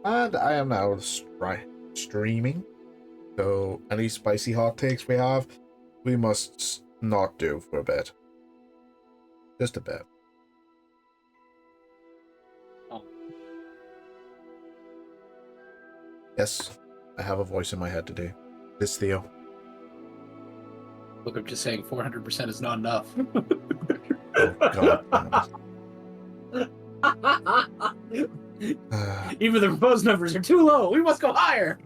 And I am now streaming. So any spicy hot takes we have, we must not do for a bit. Just a bit. Oh. Yes, I have a voice in my head to do. This Theo. Look, I'm just saying 400% is not enough. Oh god. Even the proposed numbers are too low. We must go higher.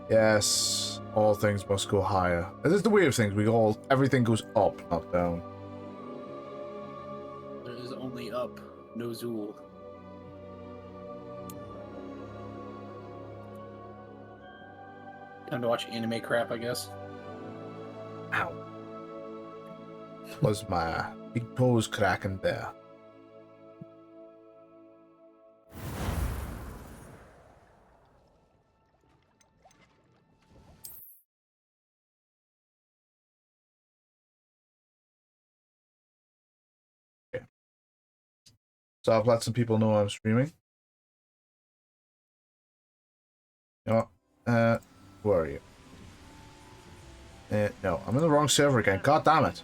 Yes, all things must go higher. This is the weird thing. Everything goes up, not down. There is only up, no Zool. Time to watch anime crap, I guess. Ow. Was my big toes cracking there? Okay. So I've let some people know I'm streaming. Oh, where are you? No, I'm in the wrong server again. God damn it.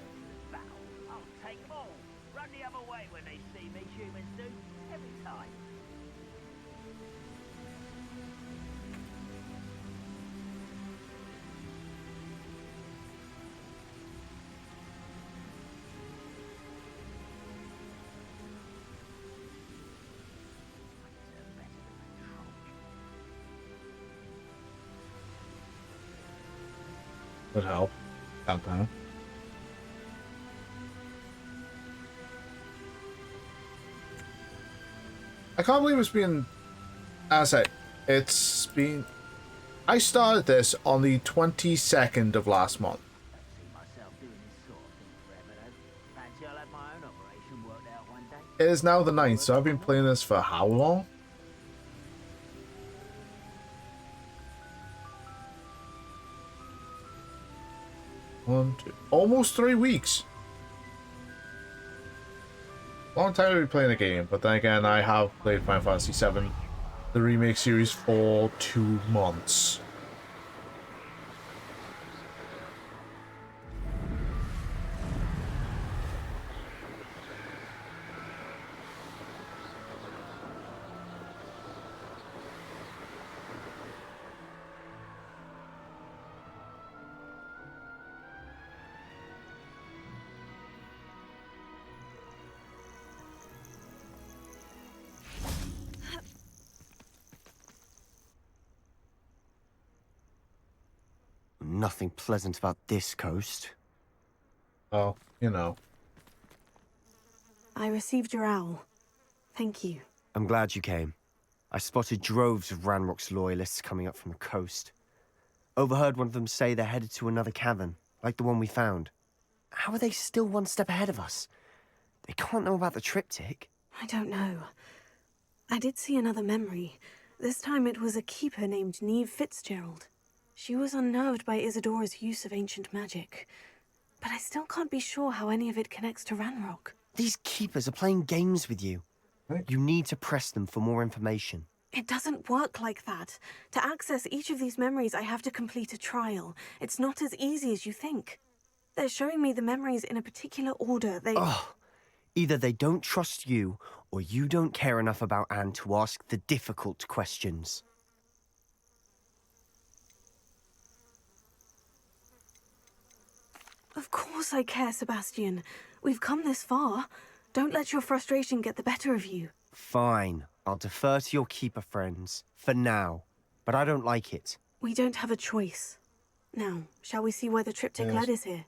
Would help. Countdown. I can't believe it's been. As I say, it's been. I started this on the 22nd of last month. It is now the 9th, so I've been playing this for how long? Almost 3 weeks. Long time to be playing a game, but then again, I have played Final Fantasy VII, the remake series, for 2 months. Nothing pleasant about this coast. Oh, you know. I received your owl. Thank you. I'm glad you came. I spotted droves of Ranrock's loyalists coming up from the coast. Overheard one of them say they're headed to another cavern, like the one we found. How are they still one step ahead of us? They can't know about the triptych. I don't know. I did see another memory. This time it was a keeper named Neve Fitzgerald. She was unnerved by Isadora's use of ancient magic. But I still can't be sure how any of it connects to Ranrock. These keepers are playing games with you. Right. You need to press them for more information. It doesn't work like that. To access each of these memories, I have to complete a trial. It's not as easy as you think. They're showing me the memories in a particular order. Oh, either they don't trust you, or you don't care enough about Anne to ask the difficult questions. Of course I care, Sebastian. We've come this far. Don't let your frustration get the better of you. Fine. I'll defer to your keeper friends. For now. But I don't like it. We don't have a choice. Now, shall we see where the triptych led is here?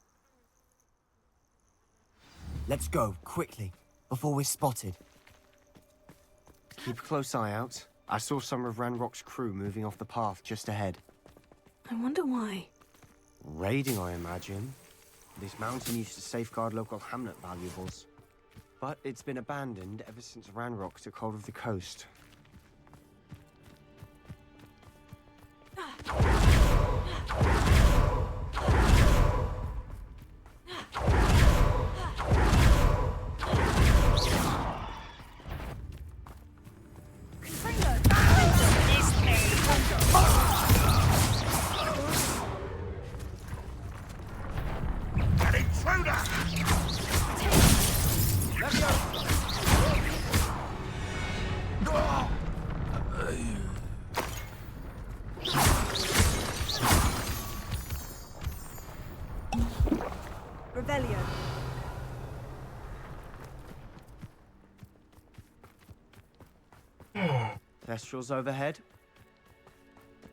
Let's go, quickly, before we're spotted. Keep a close eye out. I saw some of Ranrock's crew moving off the path just ahead. I wonder why. Raiding, I imagine. This mountain used to safeguard local hamlet valuables. But it's been abandoned ever since Ranrock took hold of the coast. Thestrals overhead.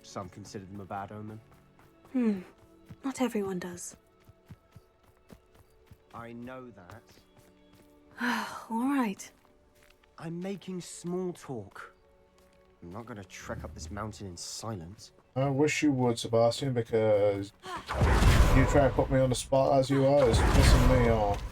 Some consider them a bad omen. Not everyone does. I know that. All right. I'm making small talk. I'm not gonna trek up this mountain in silence. I wish you would, Sebastian, because you try to put me on the spot as you are is pissing me off.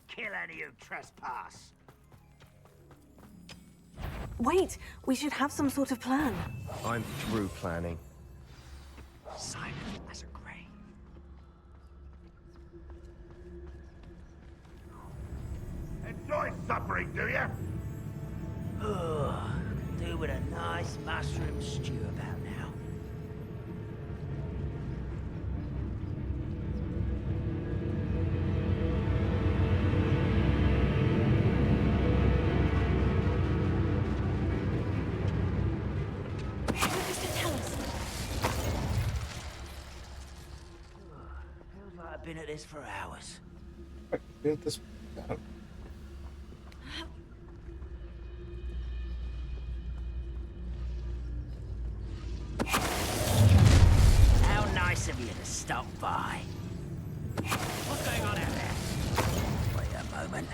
Kill any who trespass. Wait, we should have some sort of plan. I'm through planning. Silent as a grave. Enjoy suffering, do you? Could do with a nice mushroom stew about now. Feels like I've been at this for hours. I can feel this out. How nice of you to stop by. What's going on out there? Wait a moment.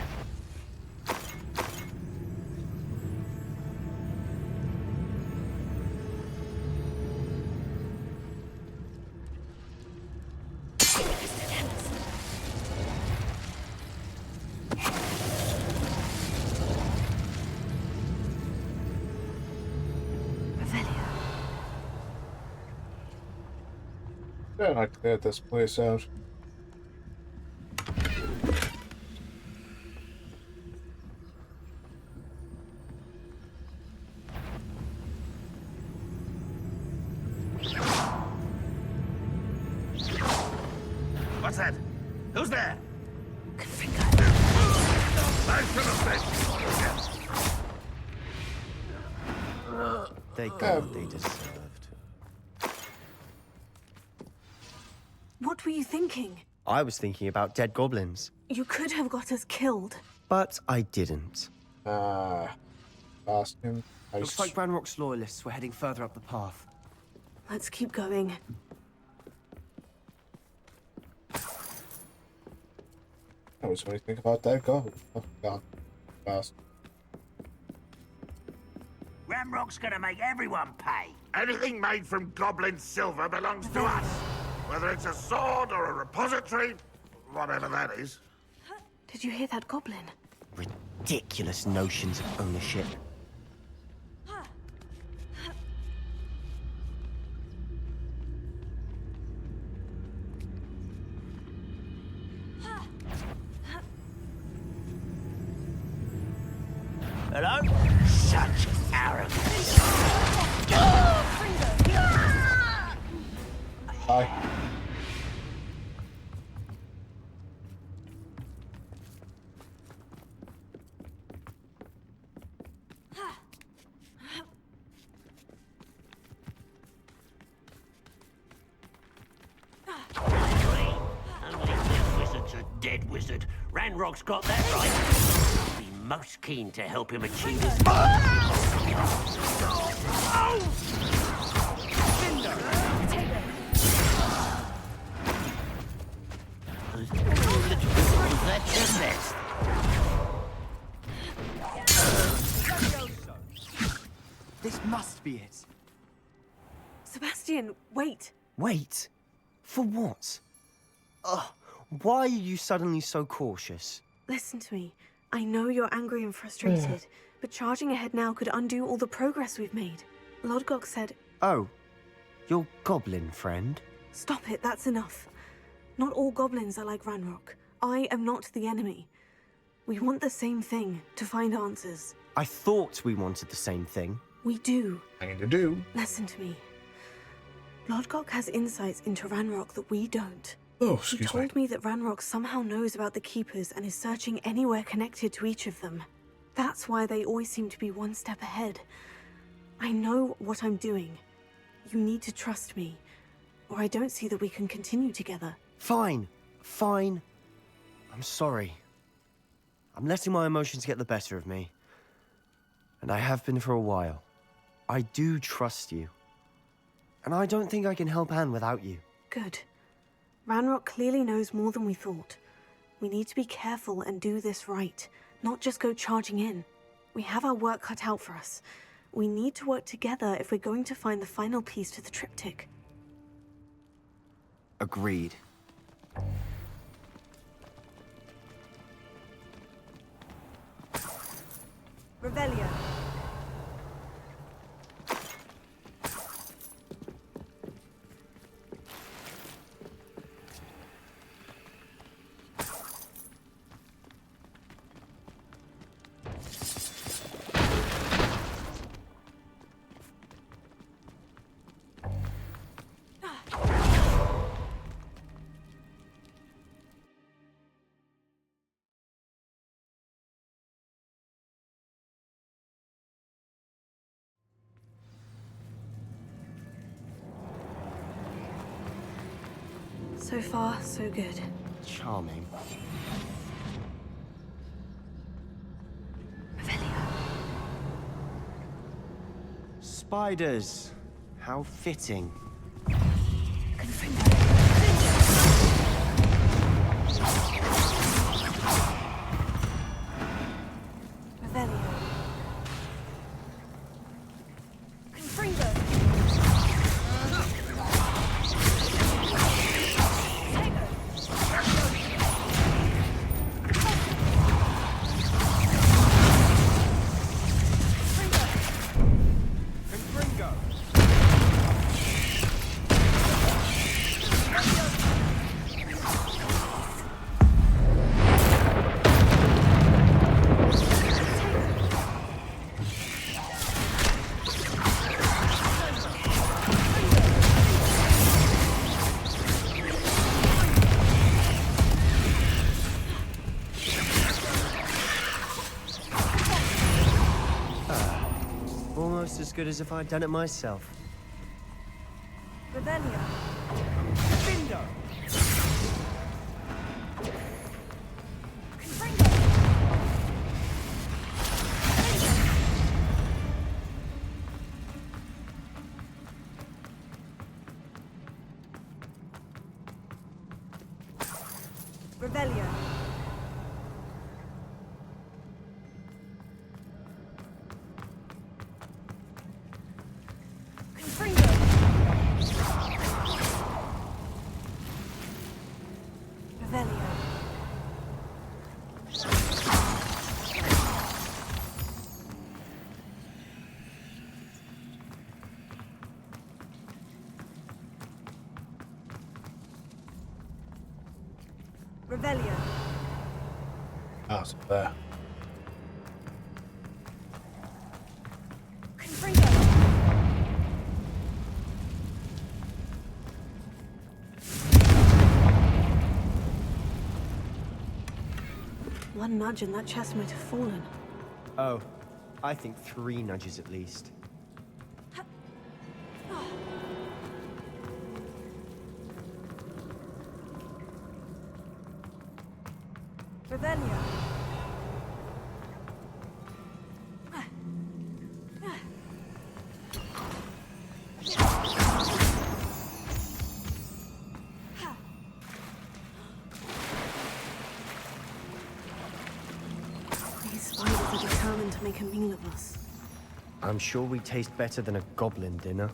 Then I cleared this place out. What's that? Who's there? They got what they deserved. What were you thinking? I was thinking about dead goblins, You could have got us killed. but I didn't. Bastion. Looks like Ranrock's loyalists were heading further up the path. Let's keep going. I was only think about that gold. Oh god. Fast. Ramrock's gonna make everyone pay. Anything made from goblin silver belongs to us. Whether it's a sword or a repository, whatever that is. Did you hear that goblin? Ridiculous notions of ownership. Hello? Such arrogance. Hi. Only dead wizard's a dead wizard. Ranrock's got that right. I'll be most keen to help him achieve his... That's your best. This must be it. Sebastian, wait. Wait. For what? Ugh. Why are you suddenly so cautious? Listen to me. I know you're angry and frustrated, but charging ahead now could undo all the progress we've made. Lodgok said, Oh, your goblin friend? stop it, that's enough. Not all goblins are like Ranrock. I am not the enemy. We want the same thing, to find answers. I thought we wanted the same thing. We do. Kinda do. Listen to me. Lodgok has insights into Ranrock that we don't. Oh, He excuse me. told me that Ranrock somehow knows about the Keepers and is searching anywhere connected to each of them. That's why they always seem to be one step ahead. I know what I'm doing. You need to trust me, or I don't see that we can continue together. Fine. Fine. I'm sorry. I'm letting my emotions get the better of me. And I have been for a while. I do trust you. And I don't think I can help Anne without you. Good. Ranrock clearly knows more than we thought. We need to be careful and do this right, not just go charging in. We have our work cut out for us. We need to work together if we're going to find the final piece to the triptych. Agreed. Revelio. So far, so good. Charming. Revelio. Spiders. How fitting. Revelio. Confringo. Almost as good as if I'd done it myself. Revelio. Bindo! Revelio. Confringo. Revelio. Revelio. Ah, so there. Confringo. One nudge and that chest might have fallen. Oh, I think 3 nudges at least. Revelio. These spiders are determined to make a meal of us. I'm sure we taste better than a goblin dinner.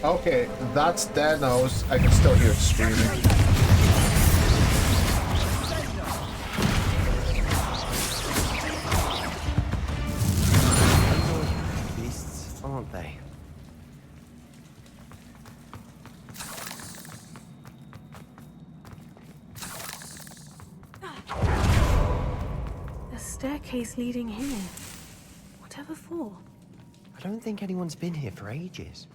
Okay, that's dead now. I can still hear it screaming. Beasts, aren't they? staircase leading here. Whatever for? I don't think anyone's been here for ages.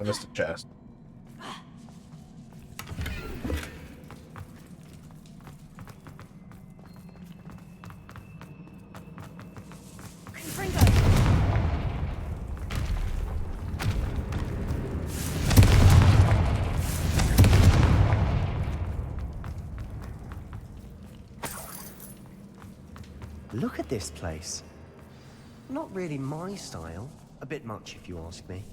I missed a chest. Look at this place. Not really my style. A bit much, if you ask me.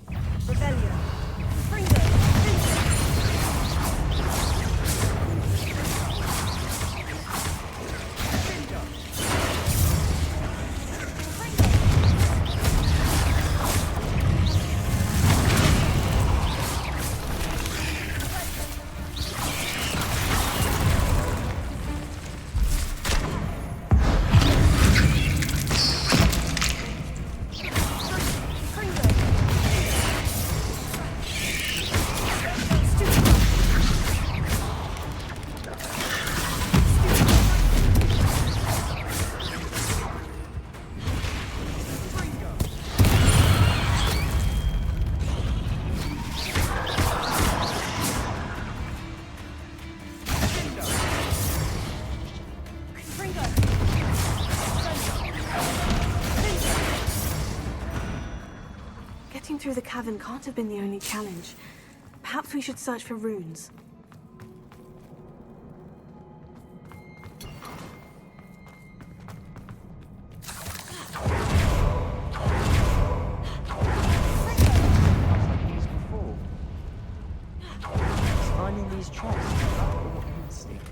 Getting through the cavern can't have been the only challenge. Perhaps we should search for runes. These before. Finding these chests. What instinct?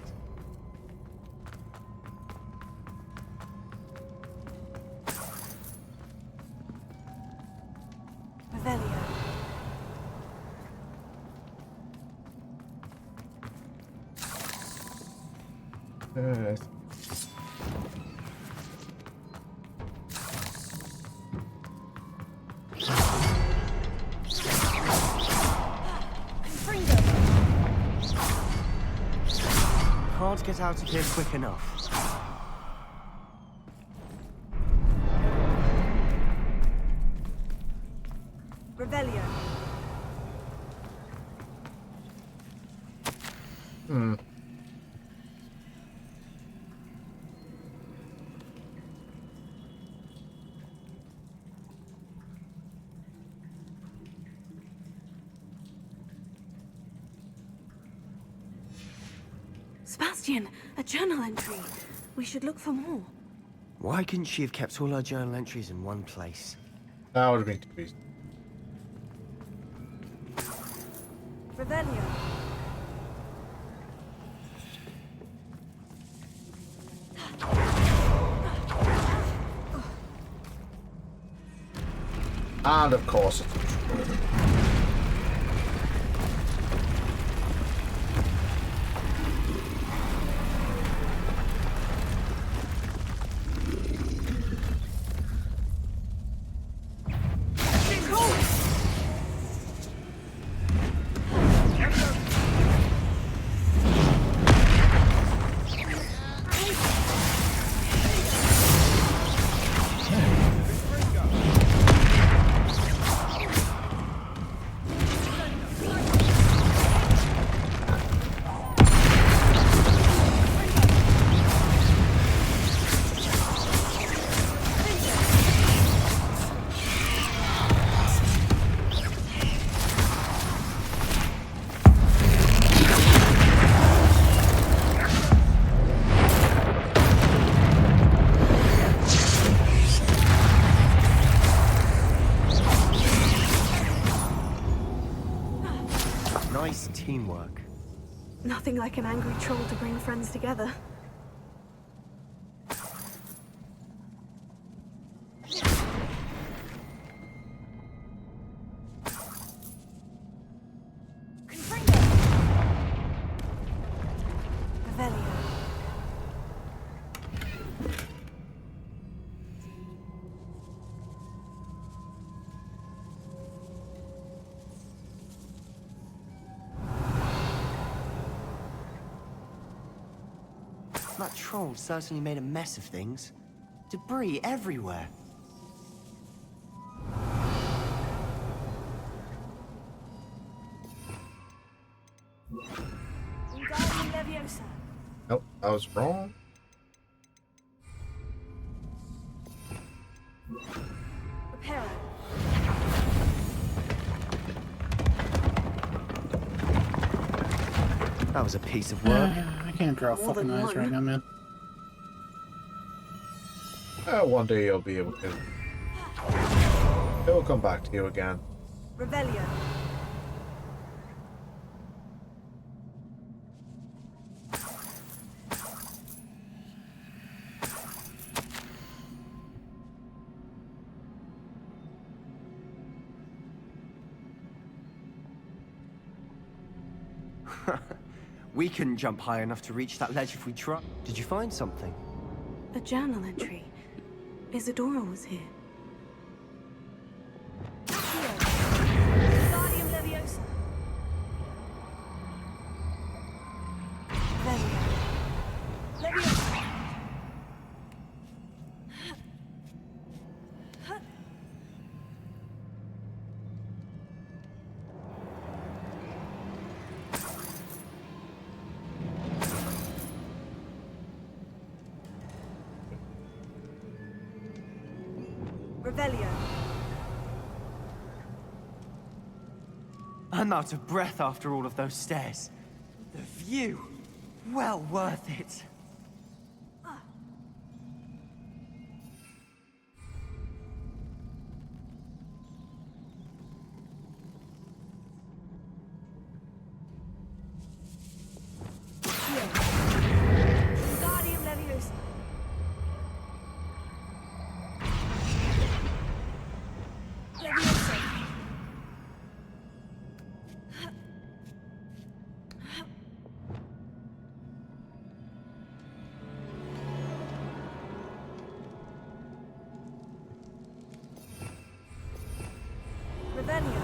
Can't get out of here quick enough. Revelio. Sebastian, a journal entry. We should look for more. Why couldn't she have kept all her journal entries in one place? That would have been too easy. Revelio. And of course it's a Nice teamwork. Nothing like an angry troll to bring friends together. That troll certainly made a mess of things. Debris everywhere. Wingardium Leviosa. Nope, I was wrong. Reparo. That was a piece of work. I can't draw More fucking than eyes one. right now, man. One day you'll be able to. It'll come back to you again. Revelio. We couldn't jump high enough to reach that ledge if we tried. Did you find something? A journal entry. Isadora was here. Wingardium Leviosa. Revelio. Leviosa. Revelio. I'm out of breath after all of those stairs. The view, well worth it. Wingardium Leviosa. Leviosa. Revelio.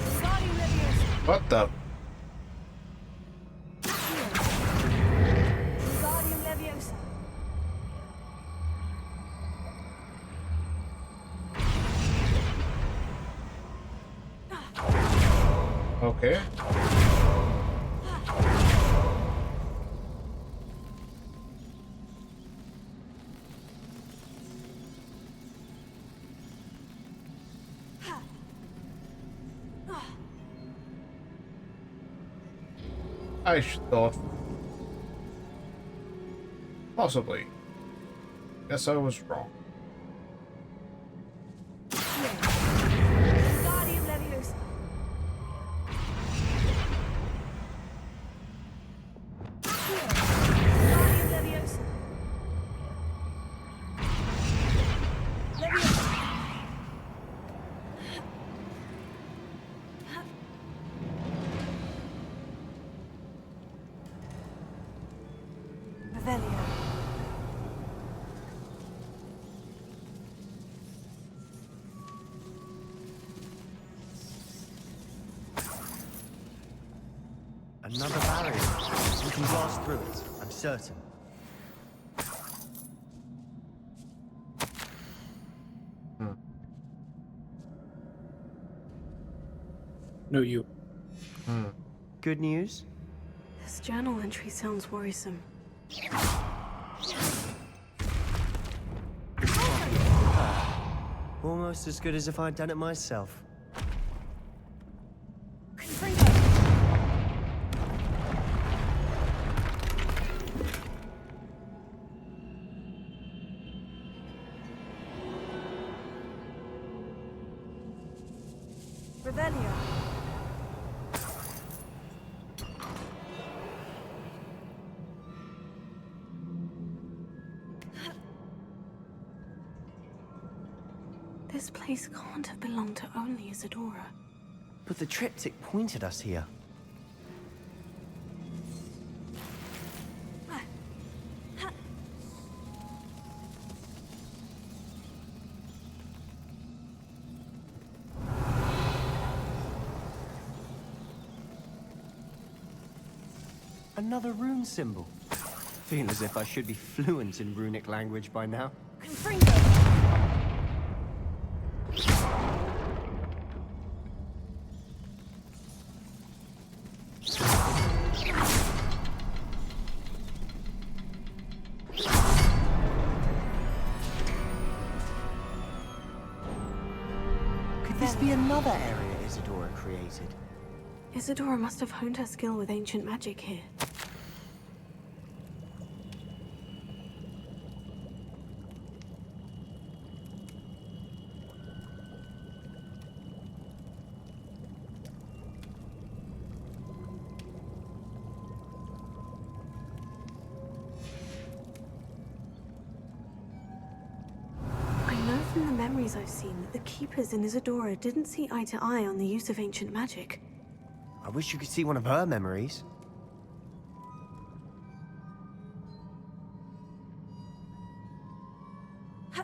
Wingardium Leviosa. What the? Wingardium Leviosa. Okay. I thought. Possibly. Guess I was wrong. Wingardium Leviosa. Wingardium Leviosa. Leviosa. Revelio. Another barrier. We can blast through it, I'm certain. No, you. Good news? This journal entry sounds worrisome. Almost as good as if I'd done it myself. Revelio. This place can't have belonged to only Isadora. But the triptych pointed us here. Another rune symbol. Feel as if I should be fluent in runic language by now. Could this be another area Isadora created? Isadora must have honed her skill with ancient magic here. I know from the memories I've seen that the Keepers in Isadora didn't see eye to eye on the use of ancient magic. I wish you could see one of her memories. I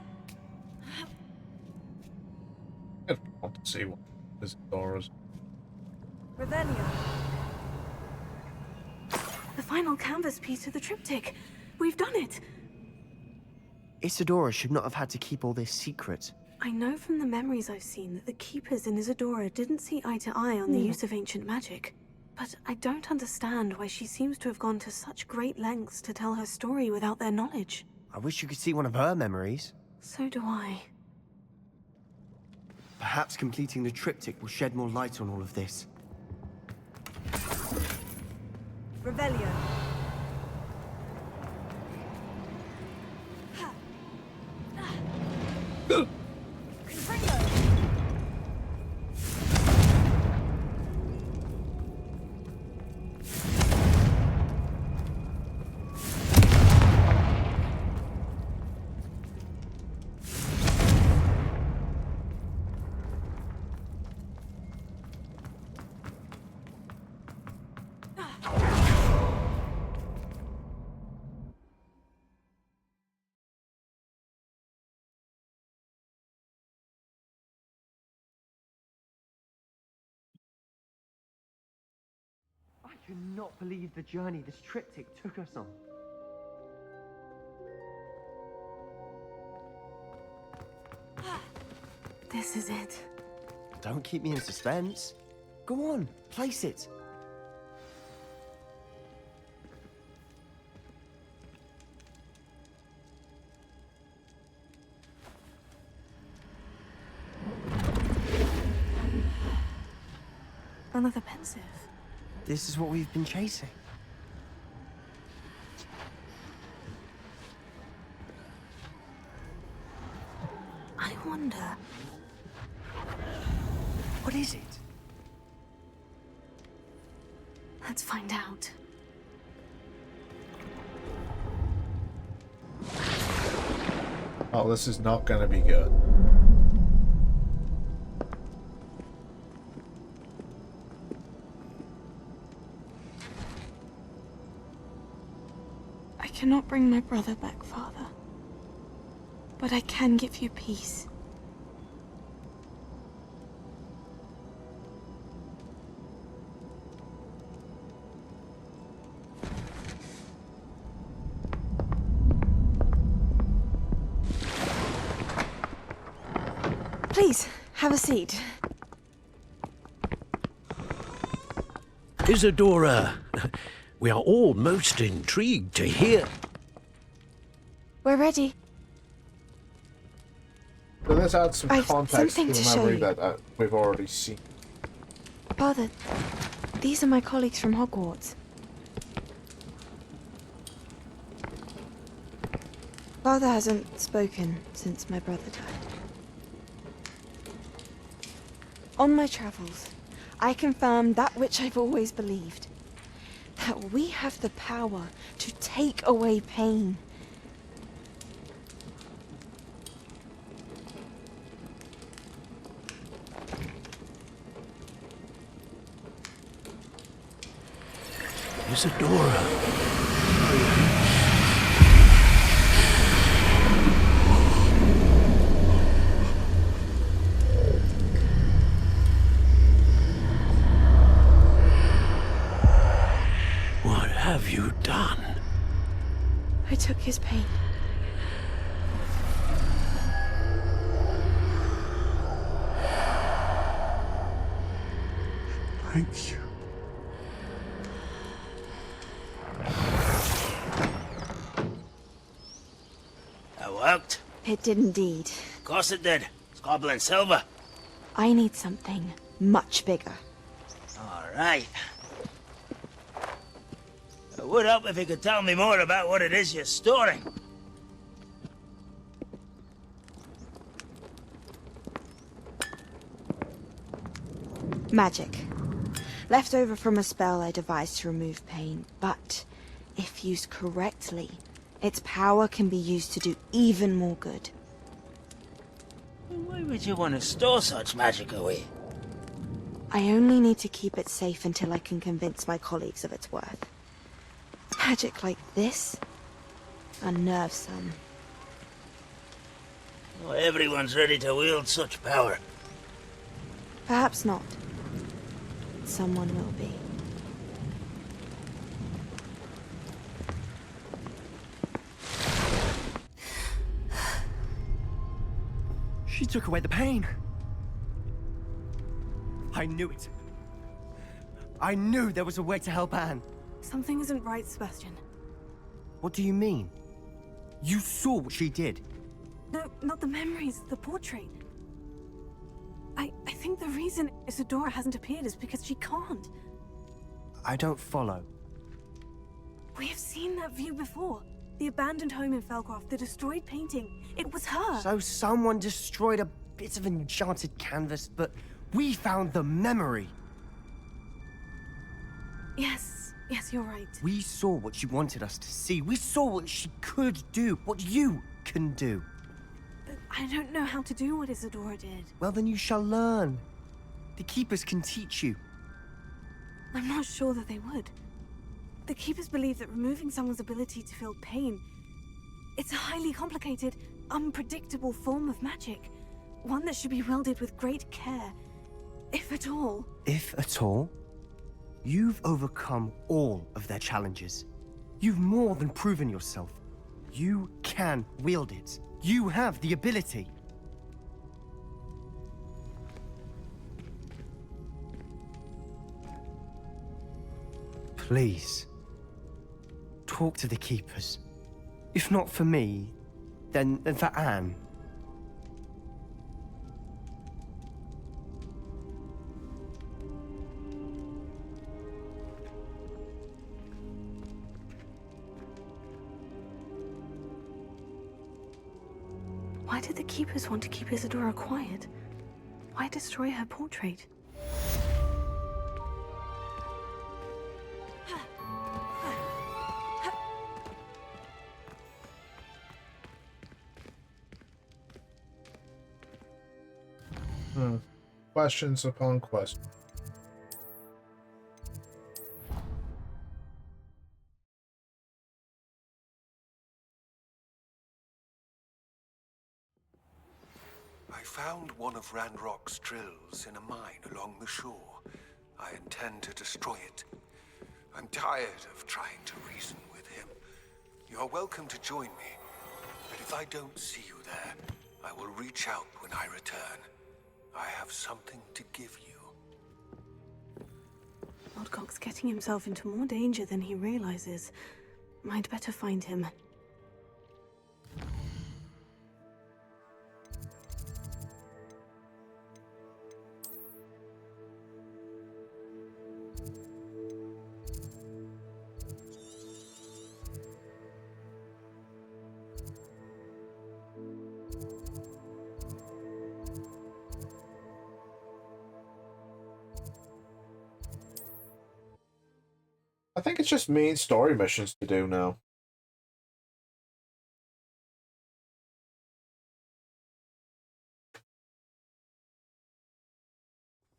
want to see what Isadora's. Revelio. The final canvas piece of the triptych. We've done it. Isadora should not have had to keep all this secret. I know from the memories I've seen that the Keepers in Isadora didn't see eye to eye on the use of ancient magic. But I don't understand why she seems to have gone to such great lengths to tell her story without their knowledge. I wish you could see one of her memories. So do I. Perhaps completing the triptych will shed more light on all of this. Revelio. I cannot believe the journey this triptych took us on. This is it. Don't keep me in suspense. Go on, place it. Another pensive. This is what we've been chasing. I wonder. What is it? Let's find out. Oh, this is not going to be good. I cannot bring my brother back, Father. But I can give you peace. Please, have a seat. Isadora, we are all most intrigued to hear. We're ready. So let's add some I've context to something the to show memory you. that we've already seen. Father, these are my colleagues from Hogwarts. Father hasn't spoken since my brother died. On my travels, I confirmed that which I've always believed. That we have the power to take away pain. Isadora. What have you done? I took his pain. Thank you. That worked? It did indeed. Of course it did. It's goblin silver. I need something much bigger. All right. It would help if you could tell me more about what it is you're storing. Magic. Left over from a spell I devised to remove pain, but if used correctly, its power can be used to do even more good. Why would you want to store such magic away? I only need to keep it safe until I can convince my colleagues of its worth. Magic like this unnerves some. Not everyone's ready to wield such power. Perhaps not. Someone will be. She took away the pain. I knew it. I knew there was a way to help Anne. Something isn't right, Sebastian. What do you mean? You saw what she did. No, not the memories, the portrait. I think the reason Isadora hasn't appeared is because she can't. I don't follow. We have seen that view before. The abandoned home in Felcroft, the destroyed painting. It was her. So someone destroyed a bit of enchanted canvas, but we found the memory. Yes, you're right. We saw what she wanted us to see. We saw what she could do, what you can do. But I don't know how to do what Isadora did. Well, then you shall learn. The Keepers can teach you. I'm not sure that they would. The Keepers believe that removing someone's ability to feel pain, it's a highly complicated, unpredictable form of magic. One that should be wielded with great care, if at all. If at all? You've overcome all of their challenges. You've more than proven yourself. You can wield it. You have the ability. Please, talk to the Keepers. If not for me, then for Anne. Why did the Keepers want to keep Isadora quiet? Why destroy her portrait? Questions upon questions. I found one of Ranrock's drills in a mine along the shore. I intend to destroy it. I'm tired of trying to reason with him. You're welcome to join me, but if I don't see you there, I will reach out when I return. I have something to give you. Lodcock's getting himself into more danger than he realizes. I'd better find him. I think it's just main story missions to do now.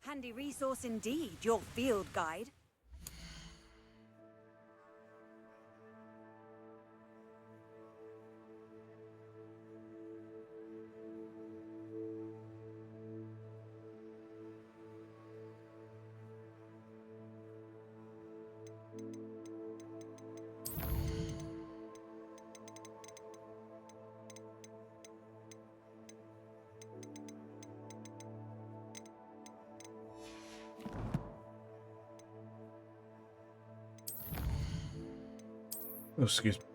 Handy resource indeed, your field guide. Oh, excuse me.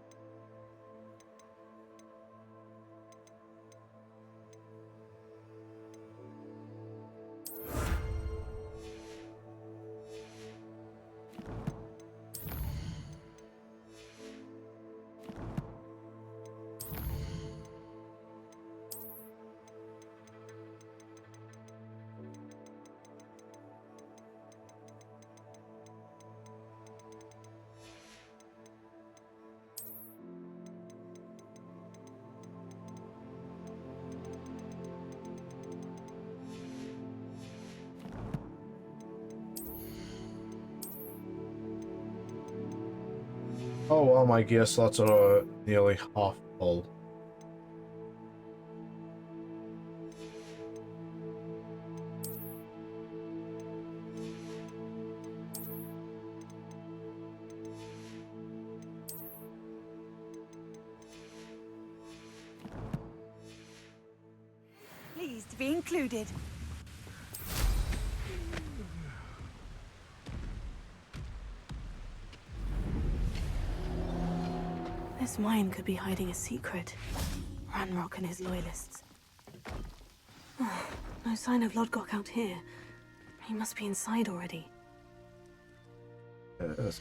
Oh well, my gear slots are nearly half full. Pleased to be included. This mine could be hiding a secret. Ranrock and his loyalists. No sign of Lodgok out here. He must be inside already. Yes.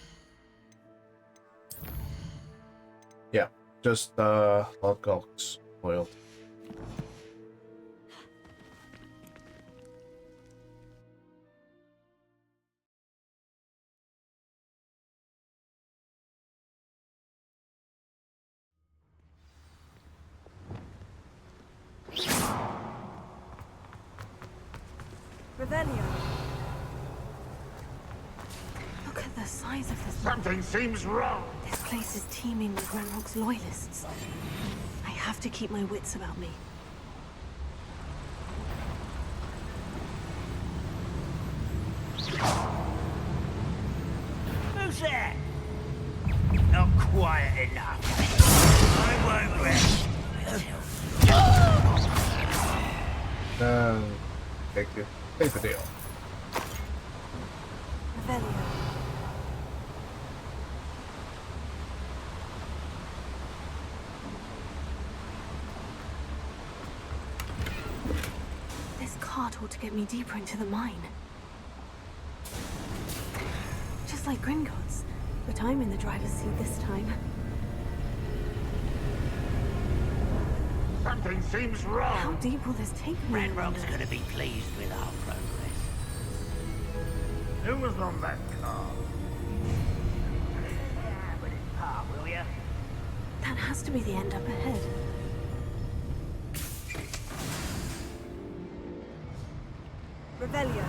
Yeah, just Lodgok's loyalty. Revelio. Look at the size of this. Something seems wrong. This place is teeming with Ranrock's loyalists. I have to keep my wits about me. Who's that? Not quiet enough. I won't rest. Take the deal. Revelio. This cart ought to get me deeper into the mine. Just like Gringotts, but I'm in the driver's seat this time. Something seems How wrong. deep will this take me? Ranrock's gonna be pleased with our progress. Who was on that car? With his part, will ya? That has to be the end up ahead. Revelio.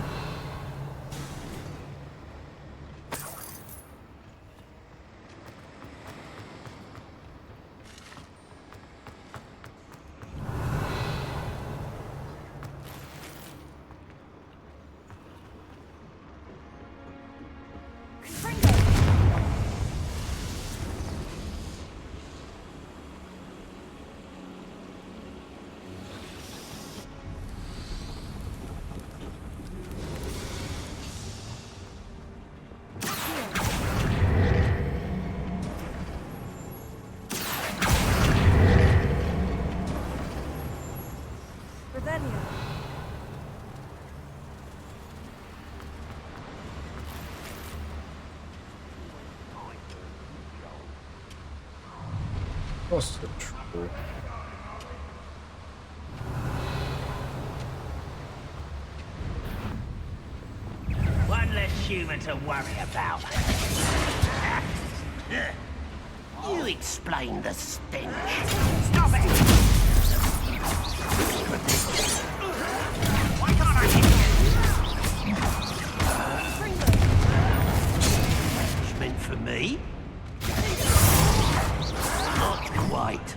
Revelio. What's the trouble? One less human to worry about. You explain the stench. Stop it! Why can't I hit you? Punishment for me? Not quite.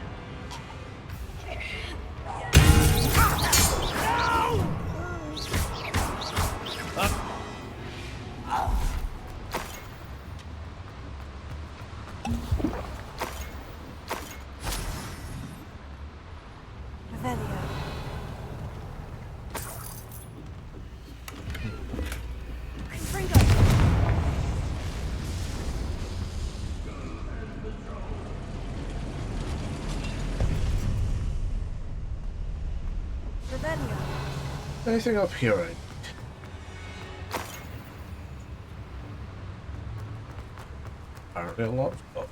Revelio. Anything up here? Apparently a lot of stuff.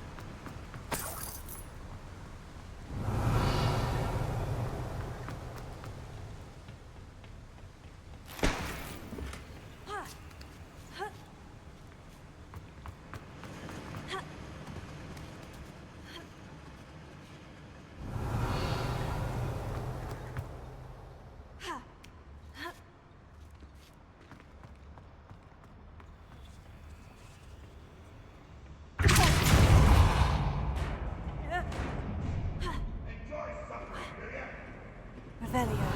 Revelio.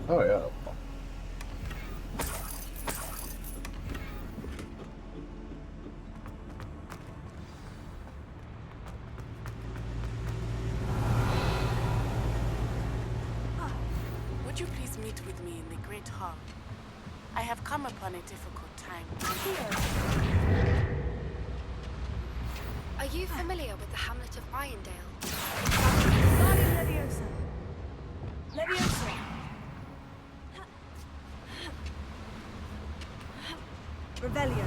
Oh yeah. Would you please meet with me in the Great Hall? I have come upon a difficult time. Are you familiar with the hamlet of Irondale? Leviosa. Leviosa. Revelio.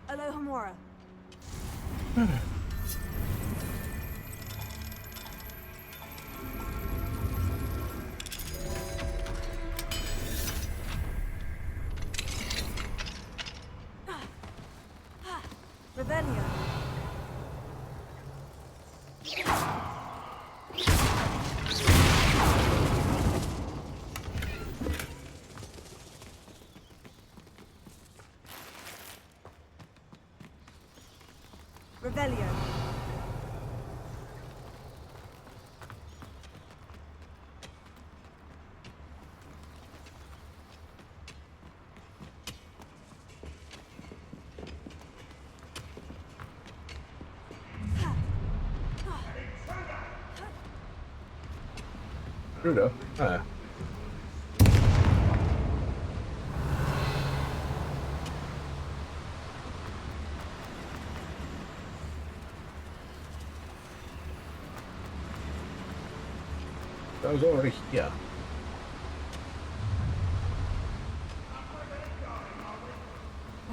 Alohomora. Revelio. Revelio. Rudo. Ah. That was already here.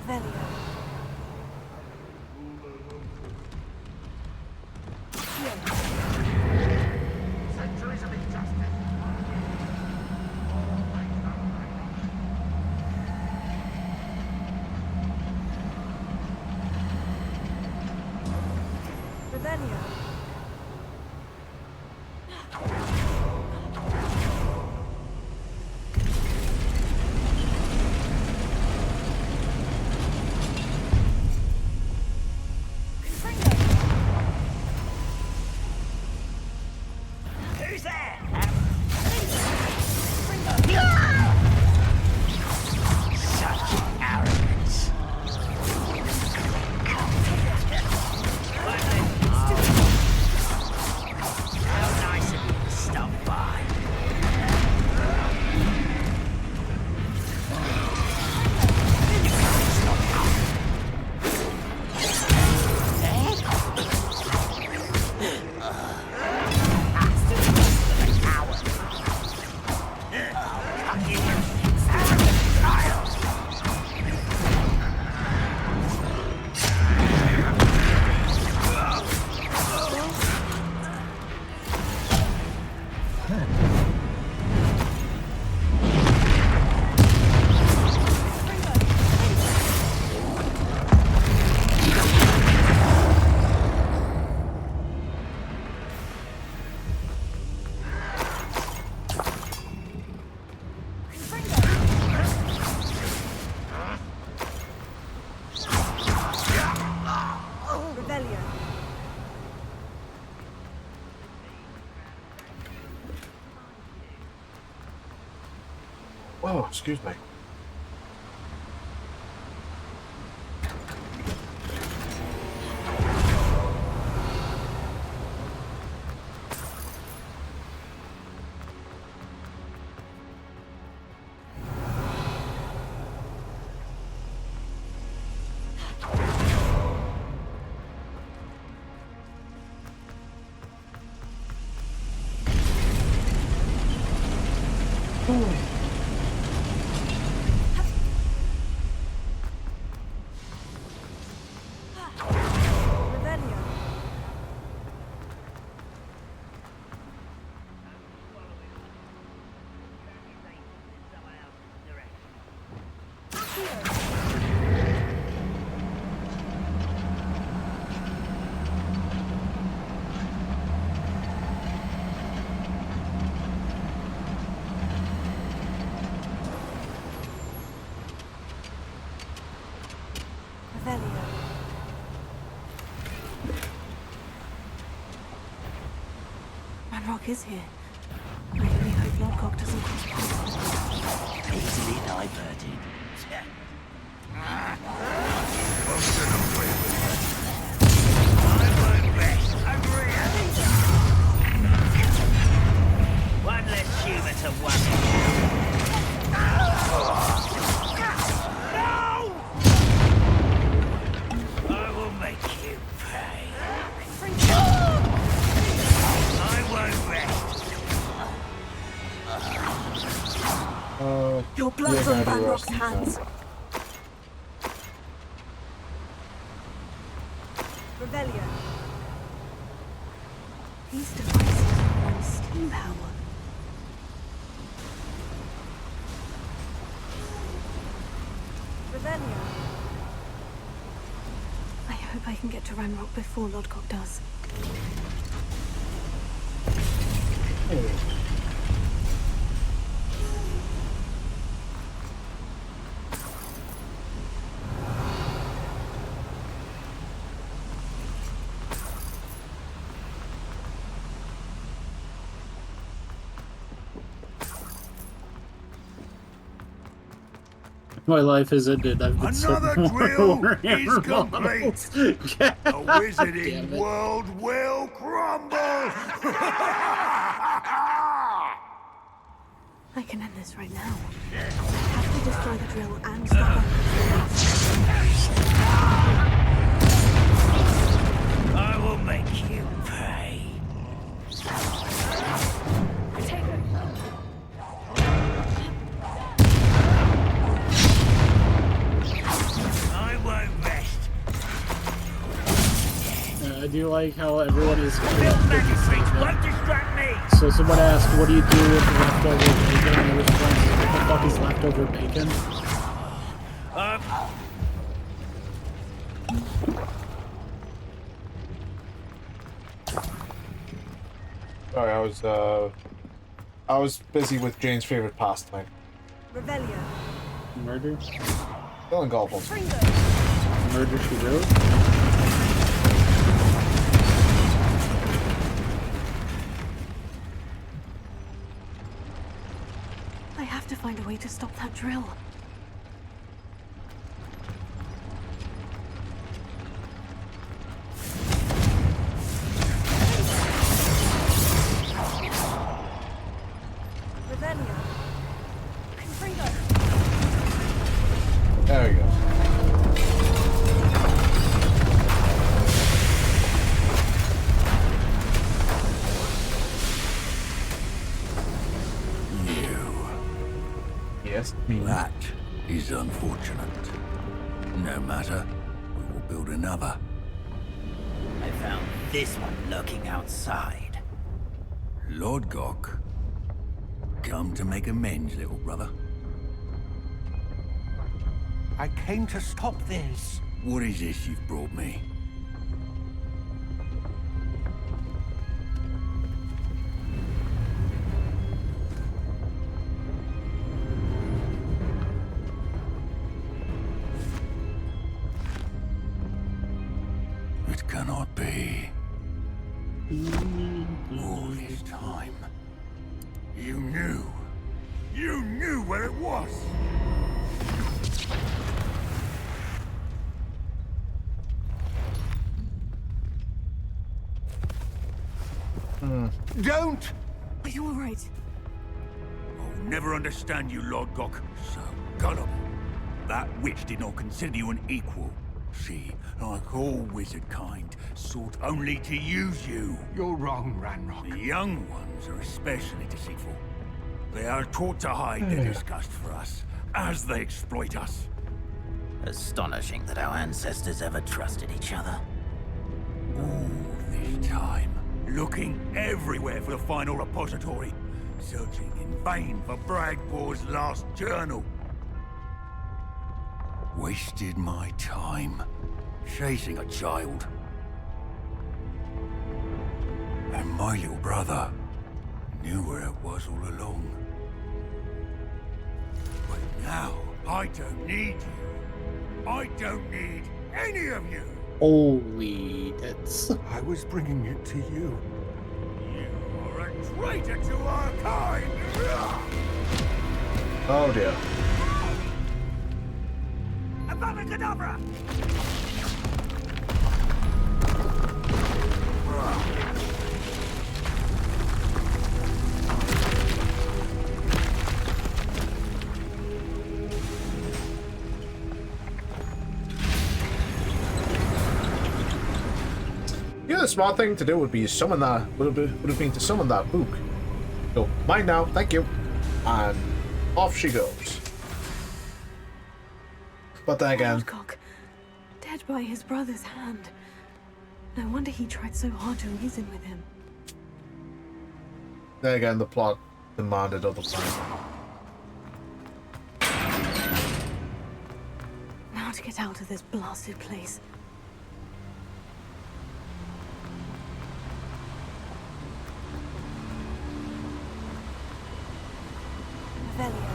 Revelio. Centuries of injustice. Revelio. Who's there? Such arrogance. How nice of you to stop by. You can't stop Revelio. Oh, excuse me. Revelio. Ranrock is here. I only hope Lodgok doesn't cross paths. Easily diverted. One less human to worry. No! I will make you pay. I won't rest. Your blood's on Ranrock's hands. Revelio. These devices run steam power. Revelio. I hope I can get to Ranrock before Lodgok does. My life has ended. I've been Another drill more is complete. The wizarding Damn it. world will crumble. I can end this right now. I have to destroy the drill and stop I will make you pay. I won't rest. I do like how everyone is. Build magic tricks won't distract me. So someone asked, "What do you do with leftover bacon?" And the response is, "What the fuck is leftover bacon?" Sorry, I was busy with Jane's favorite pastime, Revelio. Murder. killing goblins. Murder she wrote. I have to find a way to stop that drill. Revelio. Confringo. There we go. Yes, me. That is unfortunate. No matter, we will build another. I found this one lurking outside. Lord Gok, come to make amends, little brother. I came to stop this. What is this you've brought me? It cannot be. All this time. You knew. You knew where it was. Don't! Are you alright? I'll never understand you, Lord Gok. So gullible. That witch did not consider you an equal. She, like all wizard kind, sought only to use you. You're wrong, Ranrock. The young ones are especially deceitful. They are taught to hide their disgust for us, as they exploit us. Astonishing that our ancestors ever trusted each other. All this time, looking everywhere for the final repository, searching in vain for Bragbor's last journal. Wasted my time chasing a child. And my little brother knew where it was all along. But now, I don't need you. I don't need any of you. Holy tits. I was bringing it to you. You are a traitor to our kind. Oh dear. Abacadabra! Yeah, the smart thing to do would be summon that. Would have been to summon that book. Go, mine now, thank you. And off she goes. But then again, Woodcock, dead by his brother's hand. No wonder he tried so hard to reason with him. the plot demanded other plans. Now to get out of this blasted place. Revelio.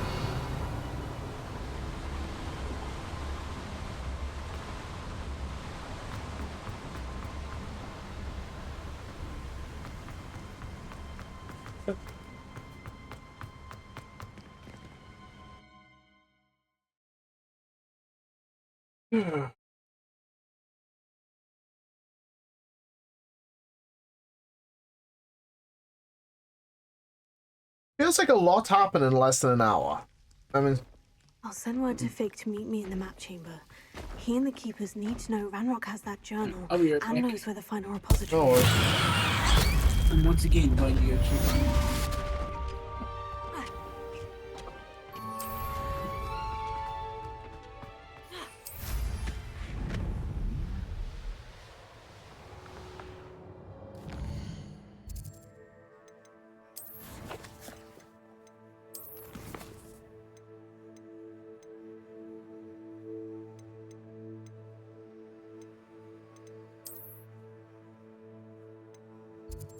Feels like a lot happened in less than an hour. I mean, I'll send word to Fig to meet me in the map chamber. He and the keepers need to know Ranrock has that journal I'll be right and back. knows where the final repository no is. worries. I'm once again going to go check.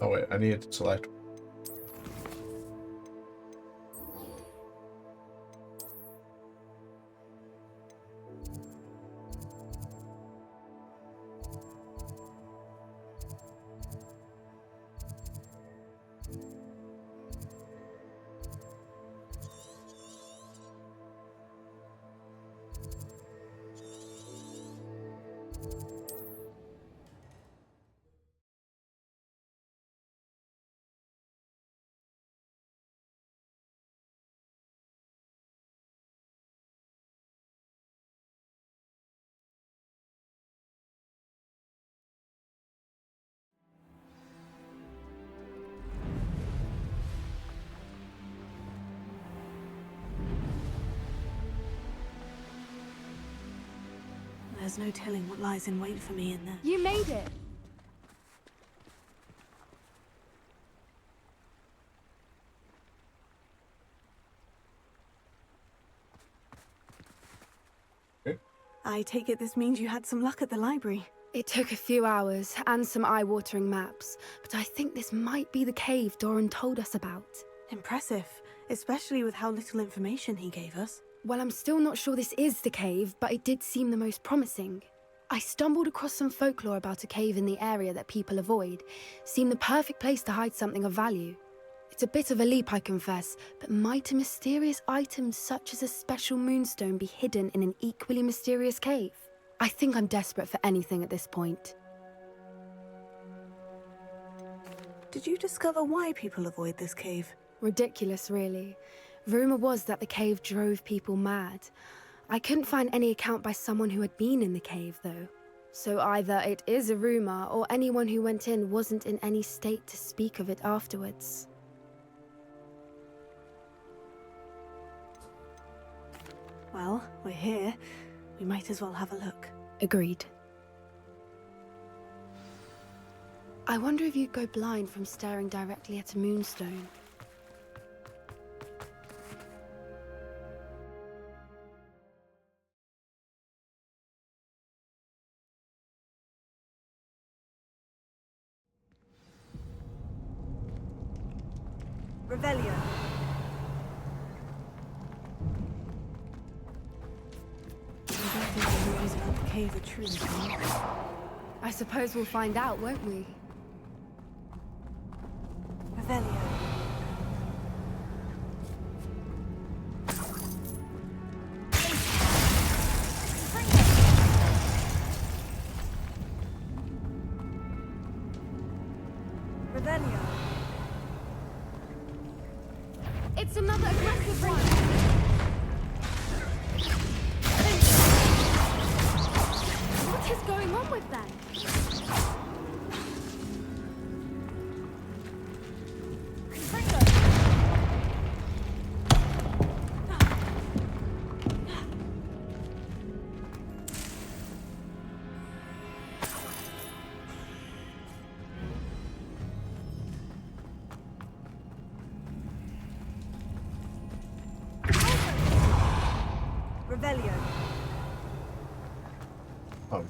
Oh wait, I need to select. There's no telling what lies in wait for me in there. You made it! I take it this means you had some luck at the library. It took a few hours and some eye-watering maps, but I think this might be the cave Doran told us about. Impressive, especially with how little information he gave us. Well, I'm still not sure this is the cave, but it did seem the most promising. I stumbled across some folklore about a cave in the area that people avoid. Seemed the perfect place to hide something of value. It's a bit of a leap, I confess, but might a mysterious item such as a special moonstone be hidden in an equally mysterious cave? I think I'm desperate for anything at this point. Did you discover why people avoid this cave? Ridiculous, really. Rumor was that the cave drove people mad. I couldn't find any account by someone who had been in the cave, though. So either it is a rumor, or anyone who went in wasn't in any state to speak of it afterwards. Well, we're here. We might as well have a look. Agreed. I wonder if you'd go blind from staring directly at a moonstone. Revelio. I don't think the rumors about the cave are true. I suppose we'll find out, won't we? Revelio. Revelio. It's another aggressive one! What is going on with them? Revelio. Oh.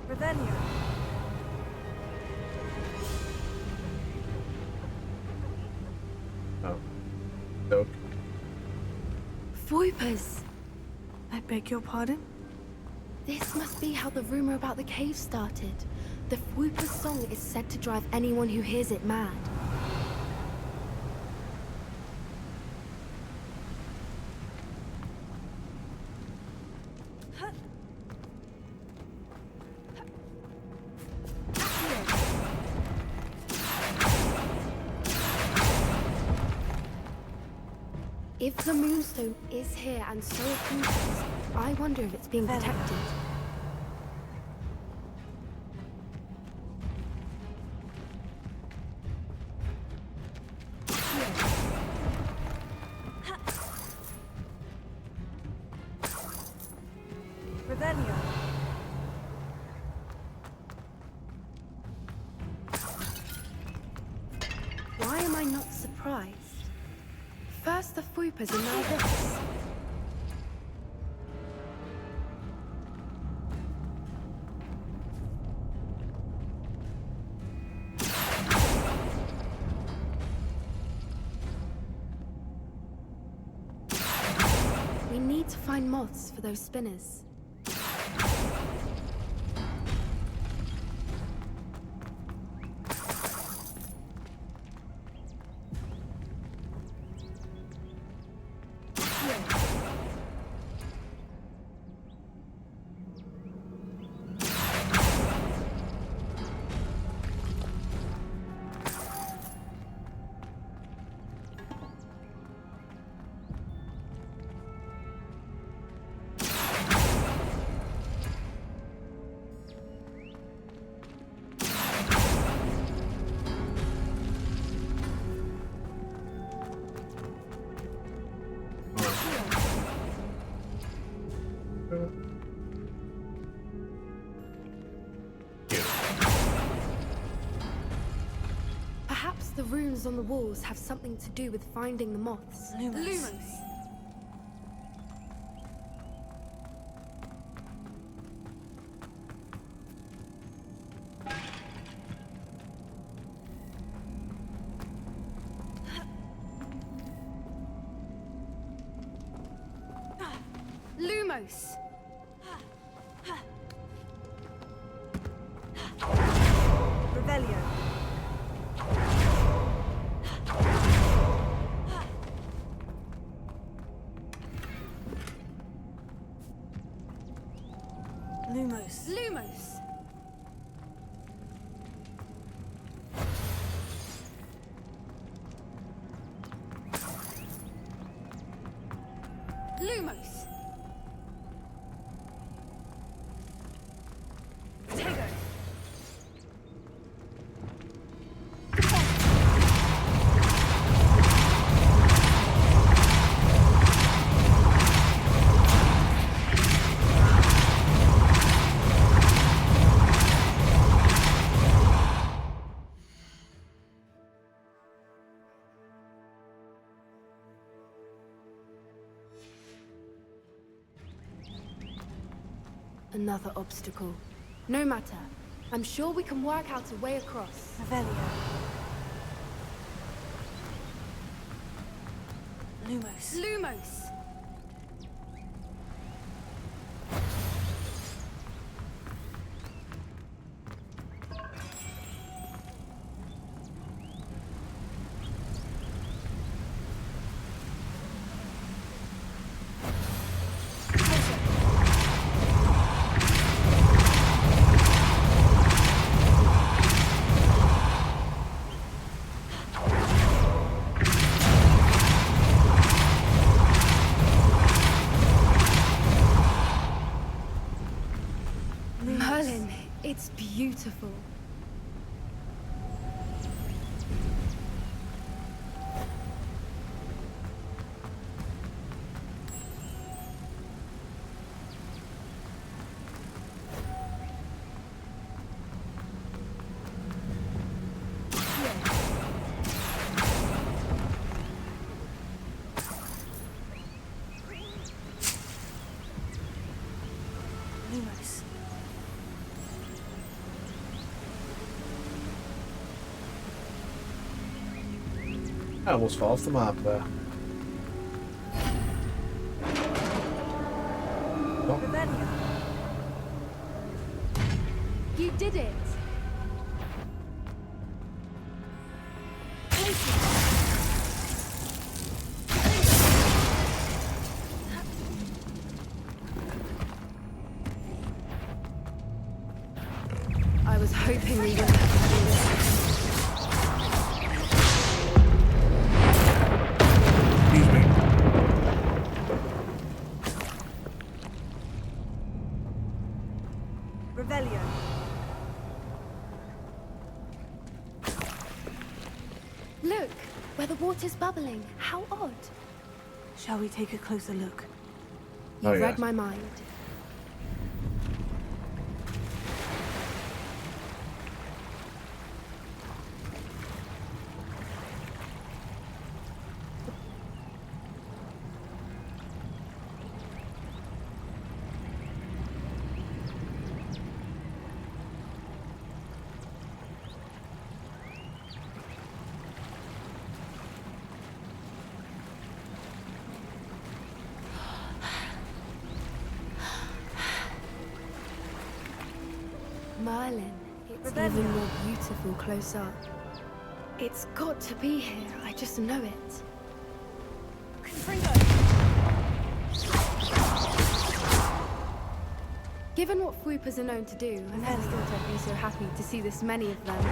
Revelio. Oh. Dope. Voipers! I beg your pardon? This must be how the rumor about the cave started. The Whooper's song is said to drive anyone who hears it mad. If the Moonstone is here and so are Whoopers, I wonder if it's being protected. Revelio. Why am I not surprised? First the Whoopers and now this. We need to find moths for those spinners. Perhaps the runes on the walls have something to do with finding the moths. Lumos. Lumos! Revelio. Lumos. Lumos! Lumos! Tego! Another obstacle. No matter. I'm sure we can work out a way across. Revelio. Lumos. Lumos! Merlin, it's beautiful. Lumos. I almost fell off the map there. Oh. Revelio. You did it! I was hoping we wouldn't have to do this. Excuse me. Revelio. Look, where the water's bubbling. How odd. Shall we take a closer look? You Oh, read yeah. my mind. Merlin, it's even more beautiful close up. It's got to be here, I just know it. Given what Fwoopas are known to do, I never thought I'd be so happy to see this many of them.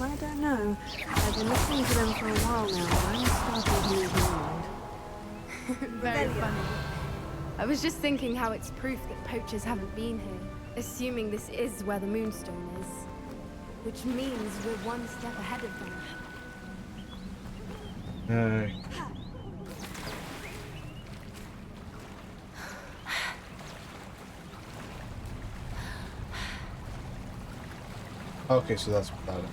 I don't know. I've been listening to them for a while now, and I'm starting to lose my mind. Very funny. I was just thinking how it's proof that poachers haven't been here, assuming this is where the Moonstone is. Which means we're one step ahead of them. Okay, so that's what that is.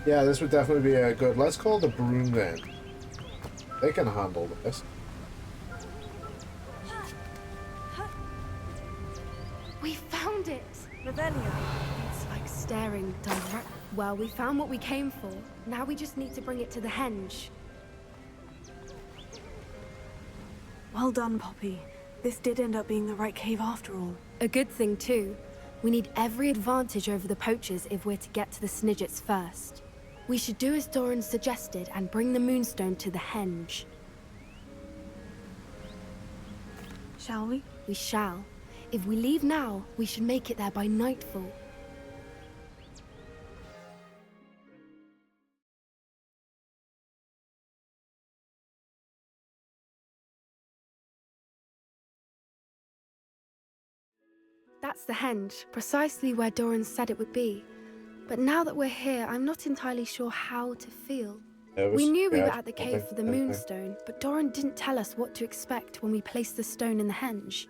Yeah, this would definitely be a good. Let's call the broom then. They can handle this. We found it! Revelio. It's like staring direct. Well, we found what we came for. Now we just need to bring it to the henge. Well done, Poppy. This did end up being the right cave after all. A good thing, too. We need every advantage over the poachers if we're to get to the Snidgets first. We should do as Doran suggested and bring the Moonstone to the henge. Shall we? We shall. If we leave now, we should make it there by nightfall. That's the henge, precisely where Doran said it would be. But now that we're here, I'm not entirely sure how to feel. We knew we were at the cave for the Moonstone, but Doran didn't tell us what to expect when we placed the stone in the henge.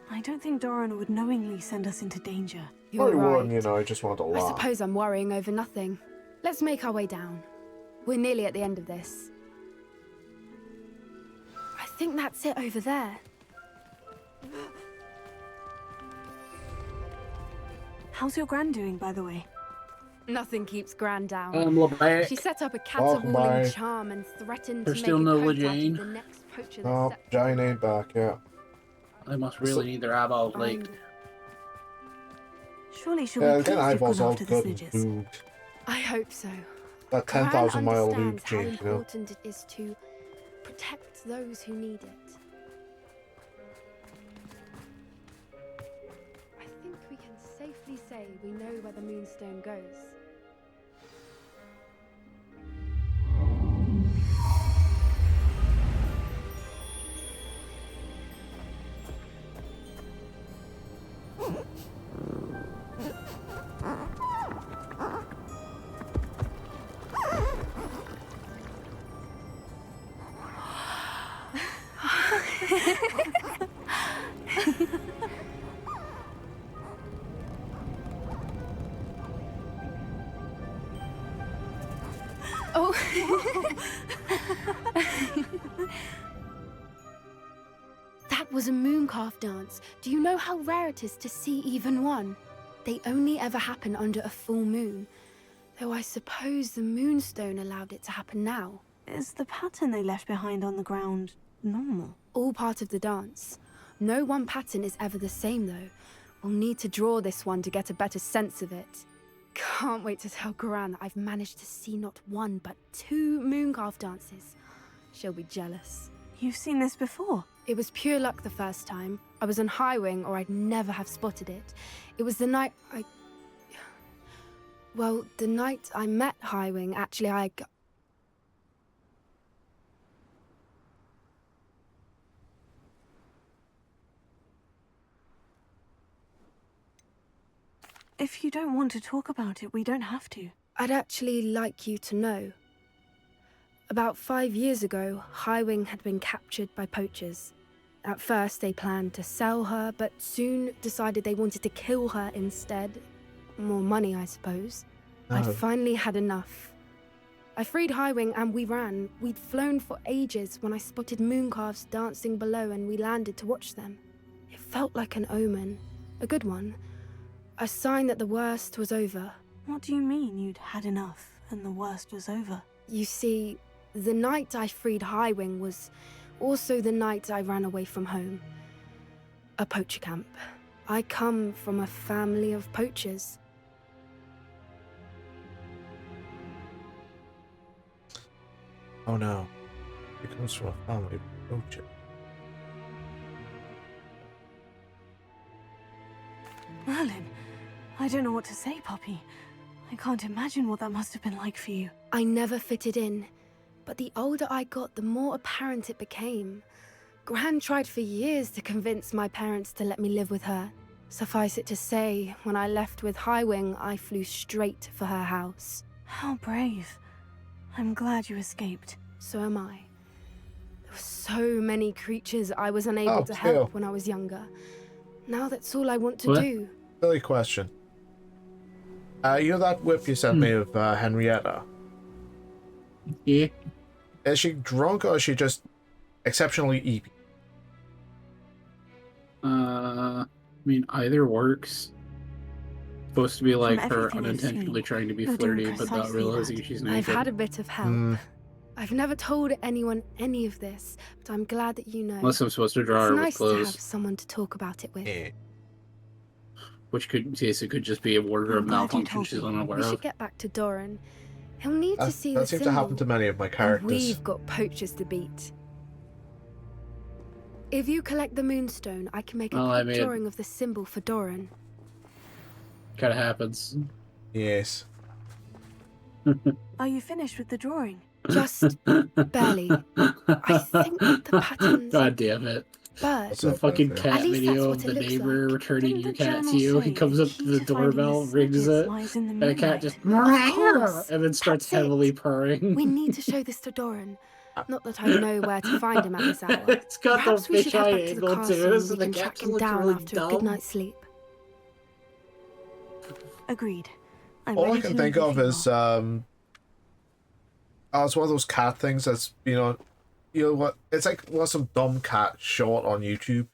I don't think Doran would knowingly send us into danger. You're right. Wouldn't, you know, I just want to I laugh. suppose I'm worrying over nothing. Let's make our way down. We're nearly at the end of this. I think that's it over there. How's your Gran doing, by the way? Nothing keeps Gran down. back. She set up a Welcome caterwauling back. charm and threatened There's to still make no a coat out Jane. of the next poacher Oh, that set- Jane ain't back yet. I must really need their eyeballs leaked. Surely she'll Yeah, be getting pleased you've eyeballs gone all after the good and snitches. boobed. I hope so. That Gran 10,000 mile loop understands how change, you know? important it is to protect those who need it. I think we can safely say we know where the Moonstone goes. Oh. That was a mooncalf dance. Do you know how rare it is to see even one? They only ever happen under a full moon. Though I suppose the Moonstone allowed it to happen now. Is the pattern they left behind on the ground normal? All part of the dance. No one pattern is ever the same, though. We'll need to draw this one to get a better sense of it. Can't wait to tell Gran that I've managed to see not one, but 2 mooncalf dances. She'll be jealous. You've seen this before? It was pure luck the first time. I was on High Wing, or I'd never have spotted it. It was the night Well, the night I met High Wing, actually, If you don't want to talk about it, we don't have to. I'd actually like you to know. About 5 years ago, High Wing had been captured by poachers. At first, they planned to sell her, but soon decided they wanted to kill her instead. More money, I suppose. I'd finally had enough. I freed High Wing and we ran. We'd flown for ages when I spotted mooncalves dancing below and we landed to watch them. It felt like an omen. A good one. A sign that the worst was over. What do you mean you'd had enough and the worst was over? You see, the night I freed High Wing was also the night I ran away from home. A poacher camp. I come from a family of poachers. Oh no. He comes from a family of poachers. Merlin, I don't know what to say, Poppy. I can't imagine what that must have been like for you. I never fitted in, but the older I got, the more apparent it became. Gran tried for years to convince my parents to let me live with her. Suffice it to say, when I left with High Wing, I flew straight for her house. How brave. I'm glad you escaped. So am I. There were so many creatures I was unable to help when I was younger. Now that's all I want to do. Silly question. You know that whip you sent me of Henrietta? Yeah. Is she drunk or is she just exceptionally eepy? I mean, either works. Supposed to be like From her everything I've unintentionally seen, trying to be you're doing flirty, but not precisely realizing that. she's I've naked. had a bit of help. I've never told anyone any of this, but I'm glad that you know. Unless I'm supposed to draw it's her nice with clothes. to have someone to talk about it with. Which could, yes, it could just be a wardrobe malfunction she's unaware We of. should get back to Doran. He'll need to see That the seems symbol. to happen to many of my characters. And we've got poachers to beat. If you collect the Moonstone, I can make a Well, I quick mean- drawing of the symbol for Doran. Kinda happens. Yes. Are you finished with the drawing? Just barely. I think the patterns. God damn it. But The fucking at cat least video that's of what the it looks neighbor like. returning Didn't your the cat to journal you. He say comes the up to key the to finding doorbell, the rings snippets it, lies in the and the cat just moonlight? Of course. and then starts That's it. heavily purring. We need to show this to Doran. Not that I know where to find him at this hour. It's got Perhaps the we should head fisheye back to the angle castle too, and so we the can cat track just him looks down really after a good dumb. night's sleep. Agreed. I'm All I ready can to think leave of if you is are. it's one of those cat things that's you know what? It's like some dumb cat short on YouTube.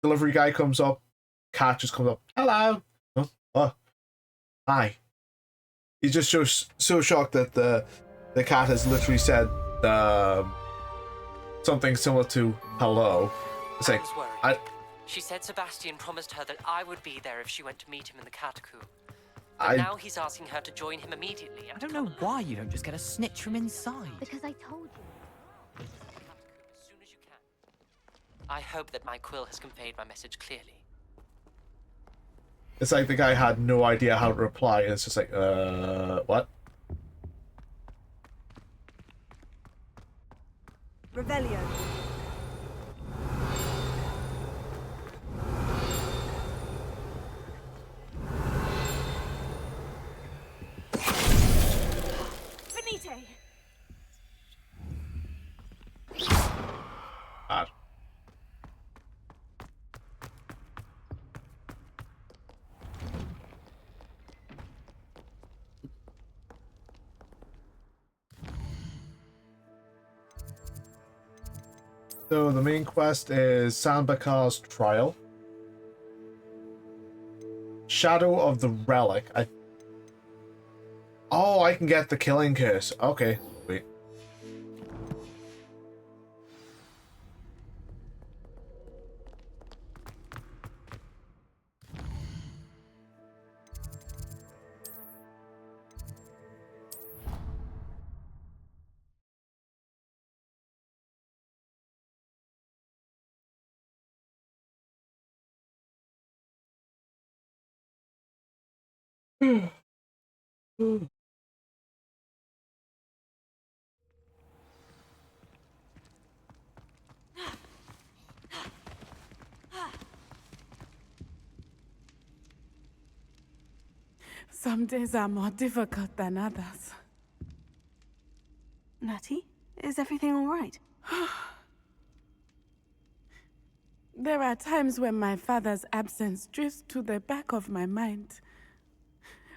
Delivery guy comes up, cat just comes up. Hello. Huh? Oh, hi. He's just so shocked that the cat has literally said something similar to hello. It's like She said Sebastian promised her that I would be there if she went to meet him in the catacomb. But now he's asking her to join him immediately. I don't know why you don't just get a snitch from inside. Because I told you. As soon as you can. I hope that my quill has conveyed my message clearly. It's like the guy had no idea how to reply, and it's just like, what? Revelio. Finite! Bad. So the main quest is Sanbakar's trial. Shadow of the Relic. Oh, I can get the killing curse. Okay, wait. Some days are more difficult than others. Natty, is everything all right? There are times when my father's absence drifts to the back of my mind,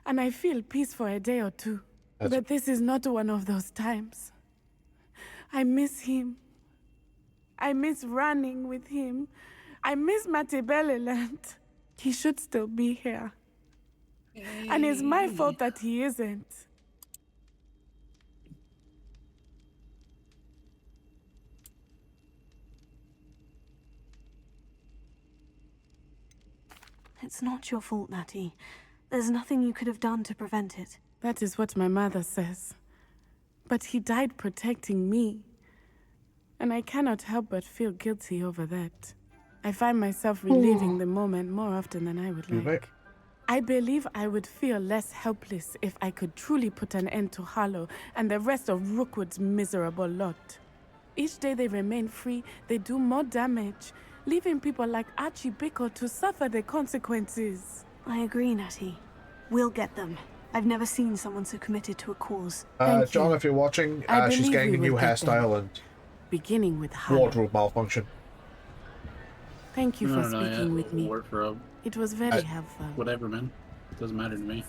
and I feel peace for a day or two. But this is not one of those times. I miss him. I miss running with him. I miss Matibeleland. He should still be here. And it's my fault that he isn't. It's not your fault, Natty. There's nothing you could have done to prevent it. That is what my mother says. But he died protecting me. And I cannot help but feel guilty over that. I find myself reliving the moment more often than I would like. I believe I would feel less helpless if I could truly put an end to Harlow and the rest of Rookwood's miserable lot. Each day they remain free, they do more damage, leaving people like Archie Bickle to suffer the consequences. I agree, Natty. We'll get them. I've never seen someone so committed to a cause. John, if you're watching, she's getting a new hairstyle and beginning with Harlow. Wardrobe malfunction. Thank you for speaking with me. Wardrobe. It was very helpful. Whatever, man. Doesn't matter to me.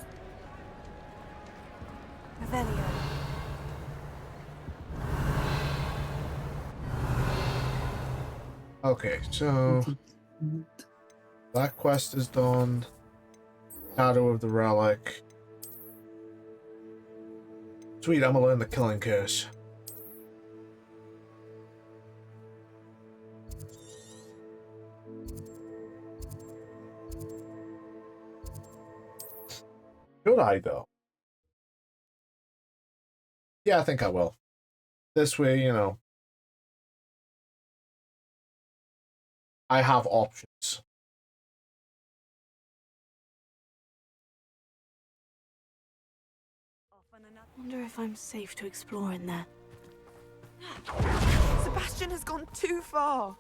Revelio. Okay, so that quest is done. Shadow of the Relic. Sweet, I'm gonna learn the killing curse. Should I, though? Yeah, I think I will. This way, you know, I have options. Wonder if I'm safe to explore in there. Sebastian has gone too far.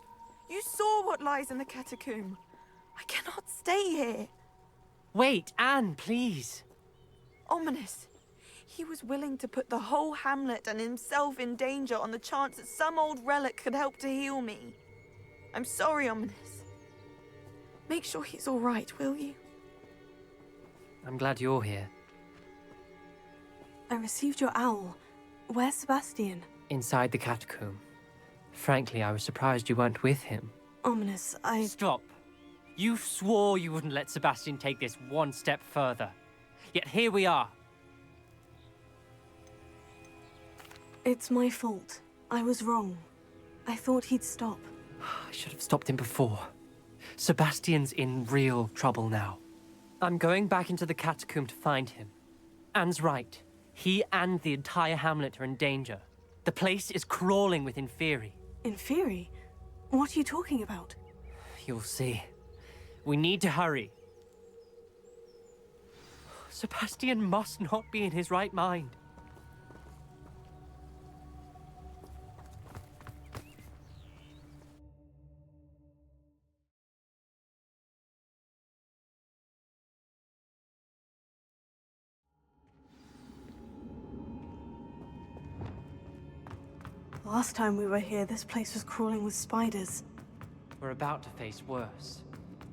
You saw what lies in the catacomb. I cannot stay here. Wait, Anne, please. Ominous. He was willing to put the whole hamlet and himself in danger on the chance that some old relic could help to heal me. I'm sorry, Ominous. Make sure he's all right, will you? I'm glad you're here. I received your owl. Where's Sebastian? Inside the catacomb. Frankly, I was surprised you weren't with him. Ominous, Stop. You swore you wouldn't let Sebastian take this one step further. Yet here we are. It's my fault. I was wrong. I thought he'd stop. I should have stopped him before. Sebastian's in real trouble now. I'm going back into the catacomb to find him. Anne's right. He and the entire hamlet are in danger. The place is crawling with Inferi. Inferi? What are you talking about? You'll see. We need to hurry. Sebastian must not be in his right mind. Last time we were here, this place was crawling with spiders. We're about to face worse.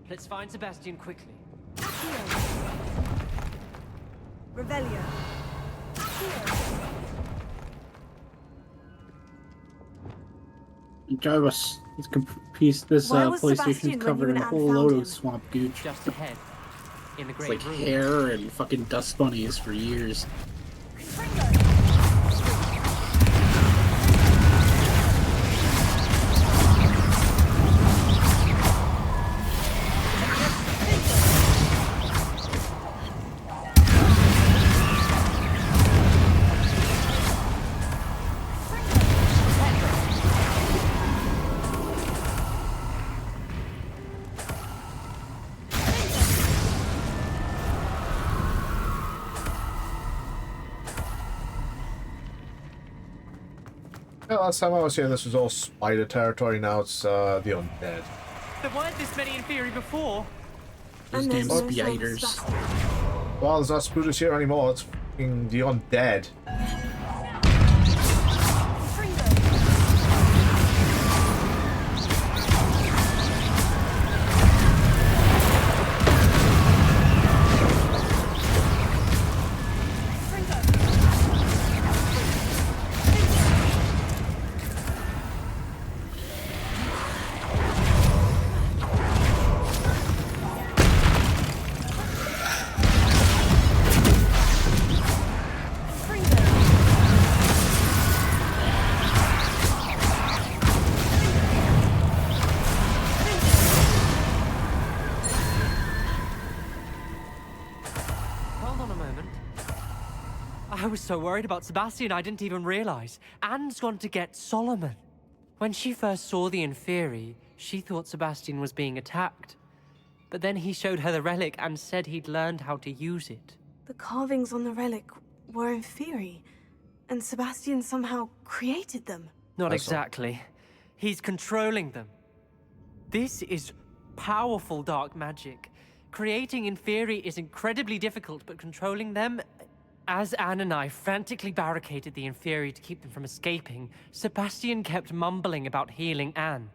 Let's find Sebastian quickly. Revelio. Jarvis, this PlayStation's covered in a whole load of swamp gooch. Just ahead, in the It's great like room. hair and fucking dust bunnies for years. Yeah, last time I was here, this was all spider territory. Now it's the undead. There weren't this many Inferi before. Those damn spiders. Well, there's not spooters here anymore. It's fucking the undead. I was so worried about Sebastian, I didn't even realize. Anne's gone to get Solomon. When she first saw the Inferi, she thought Sebastian was being attacked. But then he showed her the relic and said he'd learned how to use it. The carvings on the relic were Inferi, and Sebastian somehow created them. Not exactly. He's controlling them. This is powerful dark magic. Creating Inferi is incredibly difficult, but controlling them... As Anne and I frantically barricaded the Inferi to keep them from escaping, Sebastian kept mumbling about healing Anne.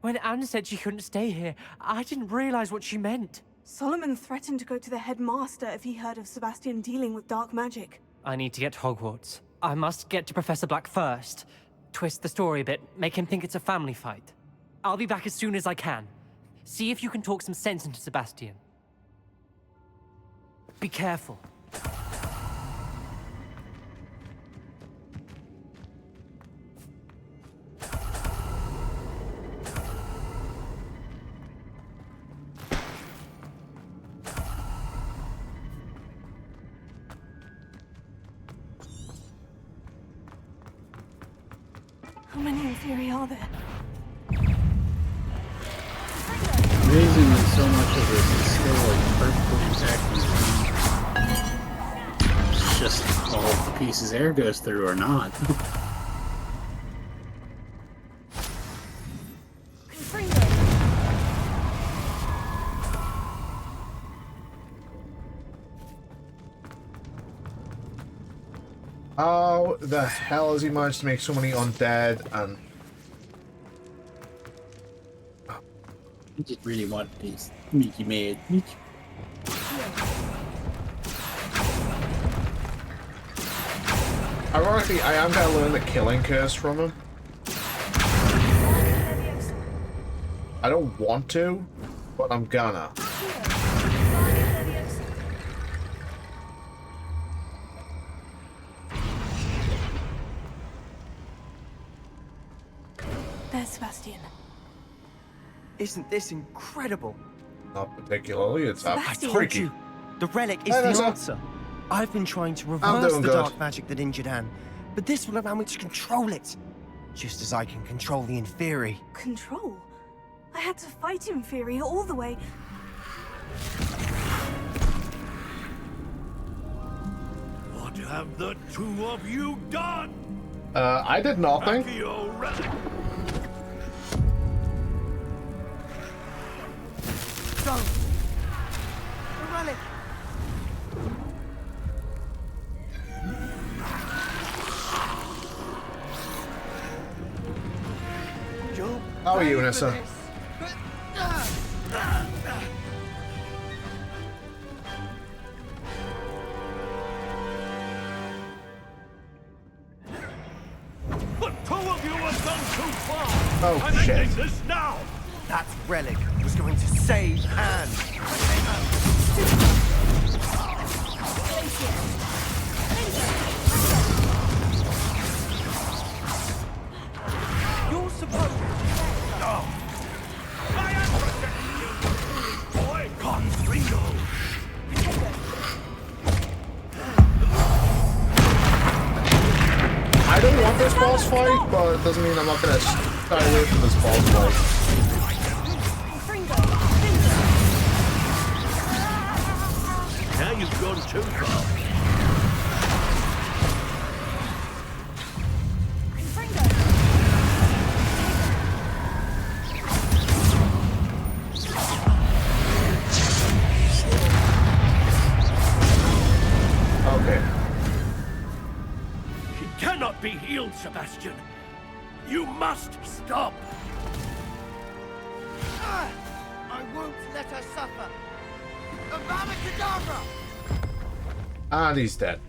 When Anne said she couldn't stay here, I didn't realize what she meant. Solomon threatened to go to the headmaster if he heard of Sebastian dealing with dark magic. I need to get to Hogwarts. I must get to Professor Black first. Twist the story a bit, make him think it's a family fight. I'll be back as soon as I can. See if you can talk some sense into Sebastian. Be careful. How many Inferi are there? Amazing that so much of this is still like perfectly intact. It's just all piece's air goes through or not. How the hell has he managed to make so many undead and... I just really want these Mickey made. Mickey. Ironically, I am gonna learn the killing curse from him. I don't want to, but I'm gonna. There's Sebastian. Isn't this incredible? Not particularly, it's I told you, the relic is Hey, the Nessa. answer. I've been trying to I'm reverse doing the good. dark magic that injured Anne, but this will allow me to control it. Just as I can control the Inferi. Control? I had to fight Inferi all the way. What have the two of you done? I did nothing. Accio relic. Don't! The relic! How are you, Nessa? The two of you have gone too far. Oh, I'm shit. ending this now. That relic was going to save Anne. You're supposed to... No. I am protecting you, boy. Confringo. I don't want this boss fight, but it doesn't mean I'm not gonna stay away from this boss fight. Now you've gone too far. Okay. She cannot be healed, Sebastian. You must stop. I won't let her suffer. Avada Kedavra! And he's dead.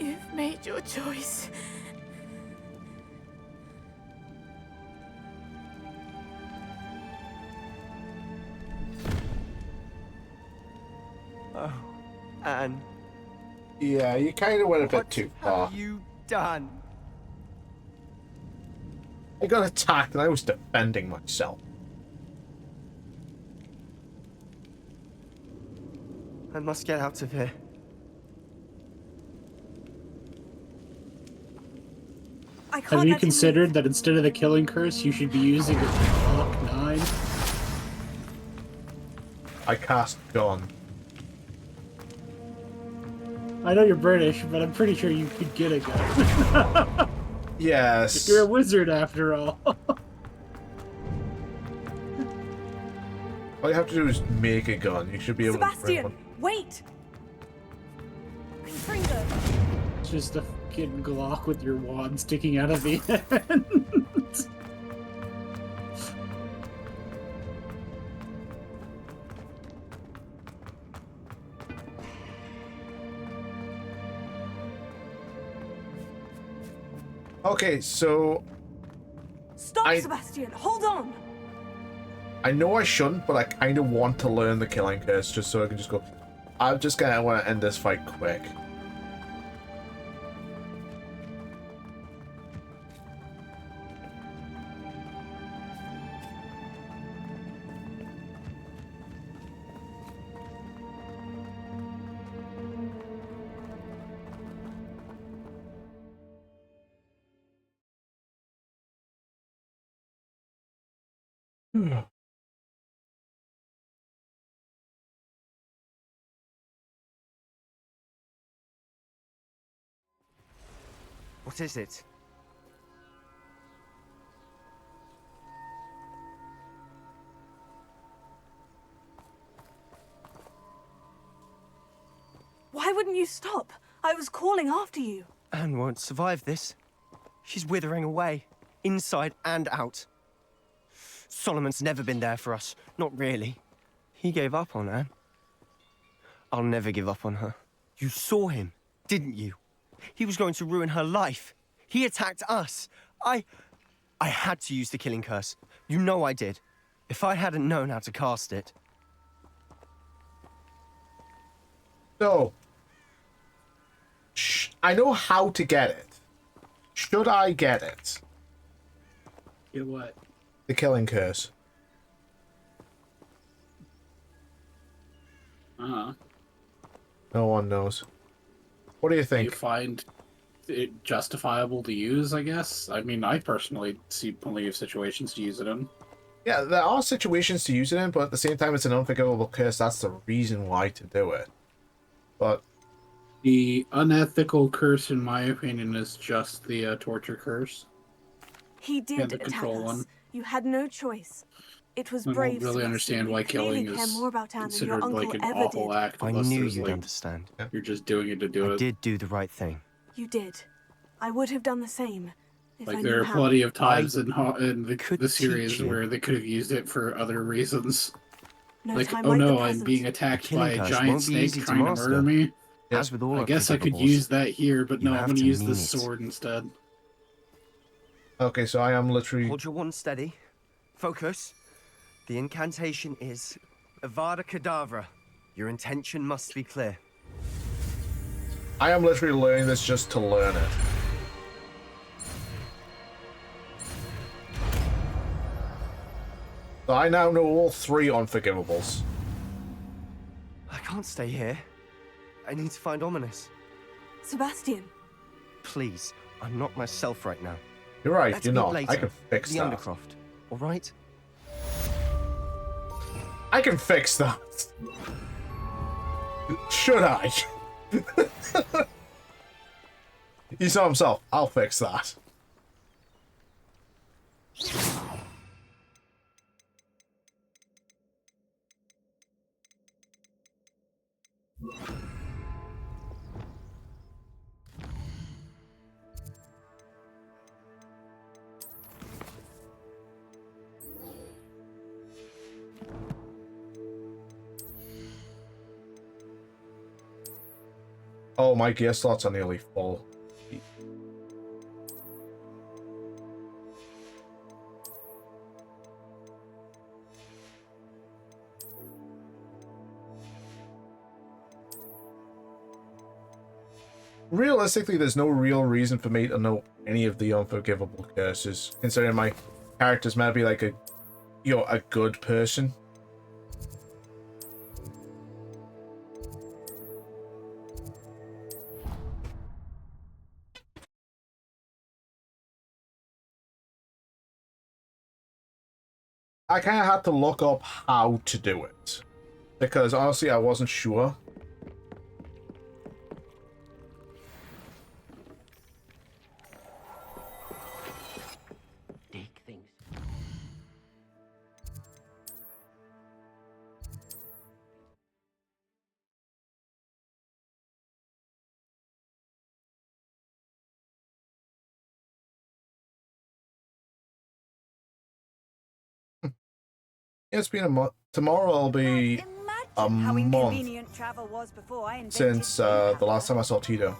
You've made your choice. Oh, Anne. Yeah, you kind of went a bit too far. What have you done? I got attacked and I was defending myself. I must get out of here. I can't Have you let him considered that instead of the killing curse, you should be using a Mach 9? I cast gun. I know you're British, but I'm pretty sure you could get a gun. Yes. You're a wizard after all. All you have to do is make a gun. You should be able to bring Sebastian, one. wait! Confringo. just a fucking Glock with your wand sticking out of the end. Okay, so Stop, Sebastian! Hold on! I know I shouldn't, but I kind of want to learn the killing curse just so I can just go. I'm just gonna want to end this fight quick. What is it? Why wouldn't you stop? I was calling after you. Anne won't survive this. She's withering away, inside and out. Solomon's never been there for us. Not really. He gave up on Anne. I'll never give up on her. You saw him, didn't you? He was going to ruin her life. He attacked us. I had to use the killing curse. You know I did. If I hadn't known how to cast it. So, I know how to get it. Should I get it? Get what? The killing curse. No one knows. What do you think? You find it justifiable to use, I guess? I mean, I personally see plenty of situations to use it in. Yeah, there are situations to use it in, but at the same time, it's an unforgivable curse. That's the reason why to do it. But the unethical curse, in my opinion, is just the torture curse. He did the attack control us. one. You had no choice. It was I brave. don't really Sebastian. understand why You clearly killing care is more about Anne than your considered uncle like an ever awful did. act. I unless knew there's, you'd like, understand. You're just doing it to do it. I did do the right thing. You did. I would have done the same. If I Like, knew there are how. plenty of times in the teach series you. where they could have used it for other reasons. No Like, time oh like the no, I'm present. being attacked by Killing a curse giant won't be snake easy to trying to master. murder me. As with all I guess I could unforgivables, use that here, but you no, I'm have going to to use mean this it. sword instead. okay, so I am literally. Hold your wand steady. Focus. The incantation is Avada Kedavra. Your intention must be clear. I am literally learning this just to learn it. So I now know all three unforgivables. I can't stay here. I need to find Ominous. Sebastian. Please, I'm not myself right now. You're right, Let's you're meet not. later. I can fix the that. Undercroft, all right? I can fix that. Should I? He saw himself. I'll fix that. Oh, my gear slots are nearly full. Realistically, there's no real reason for me to know any of the unforgivable curses, considering my character's meant to be like a good person. I kind of had to look up how to do it, because honestly, I wasn't sure. It's been a month. Tomorrow will be a How month inconvenient travel was before I invented since the last time I saw Tito.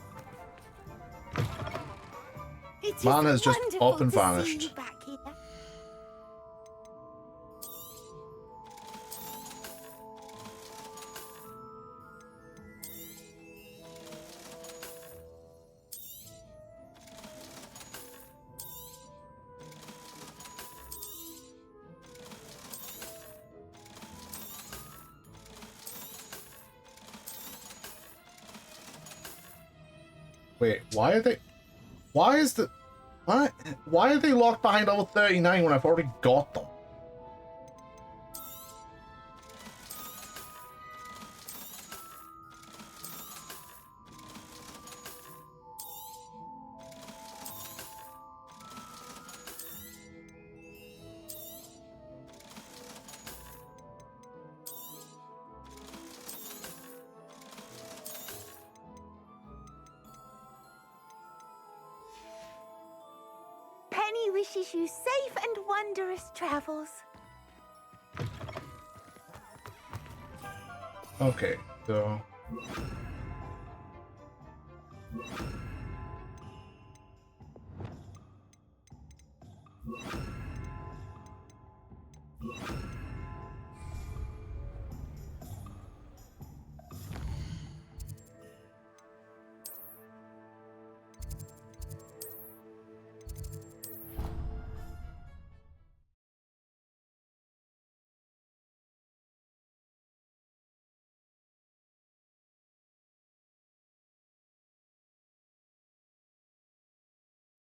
It is Man has just wonderful up and to see vanished. you back here. Wait, why are they? Why is the? Why are they locked behind level 39 when I've already got them? Penny wishes you safe and wondrous travels. Okay, so.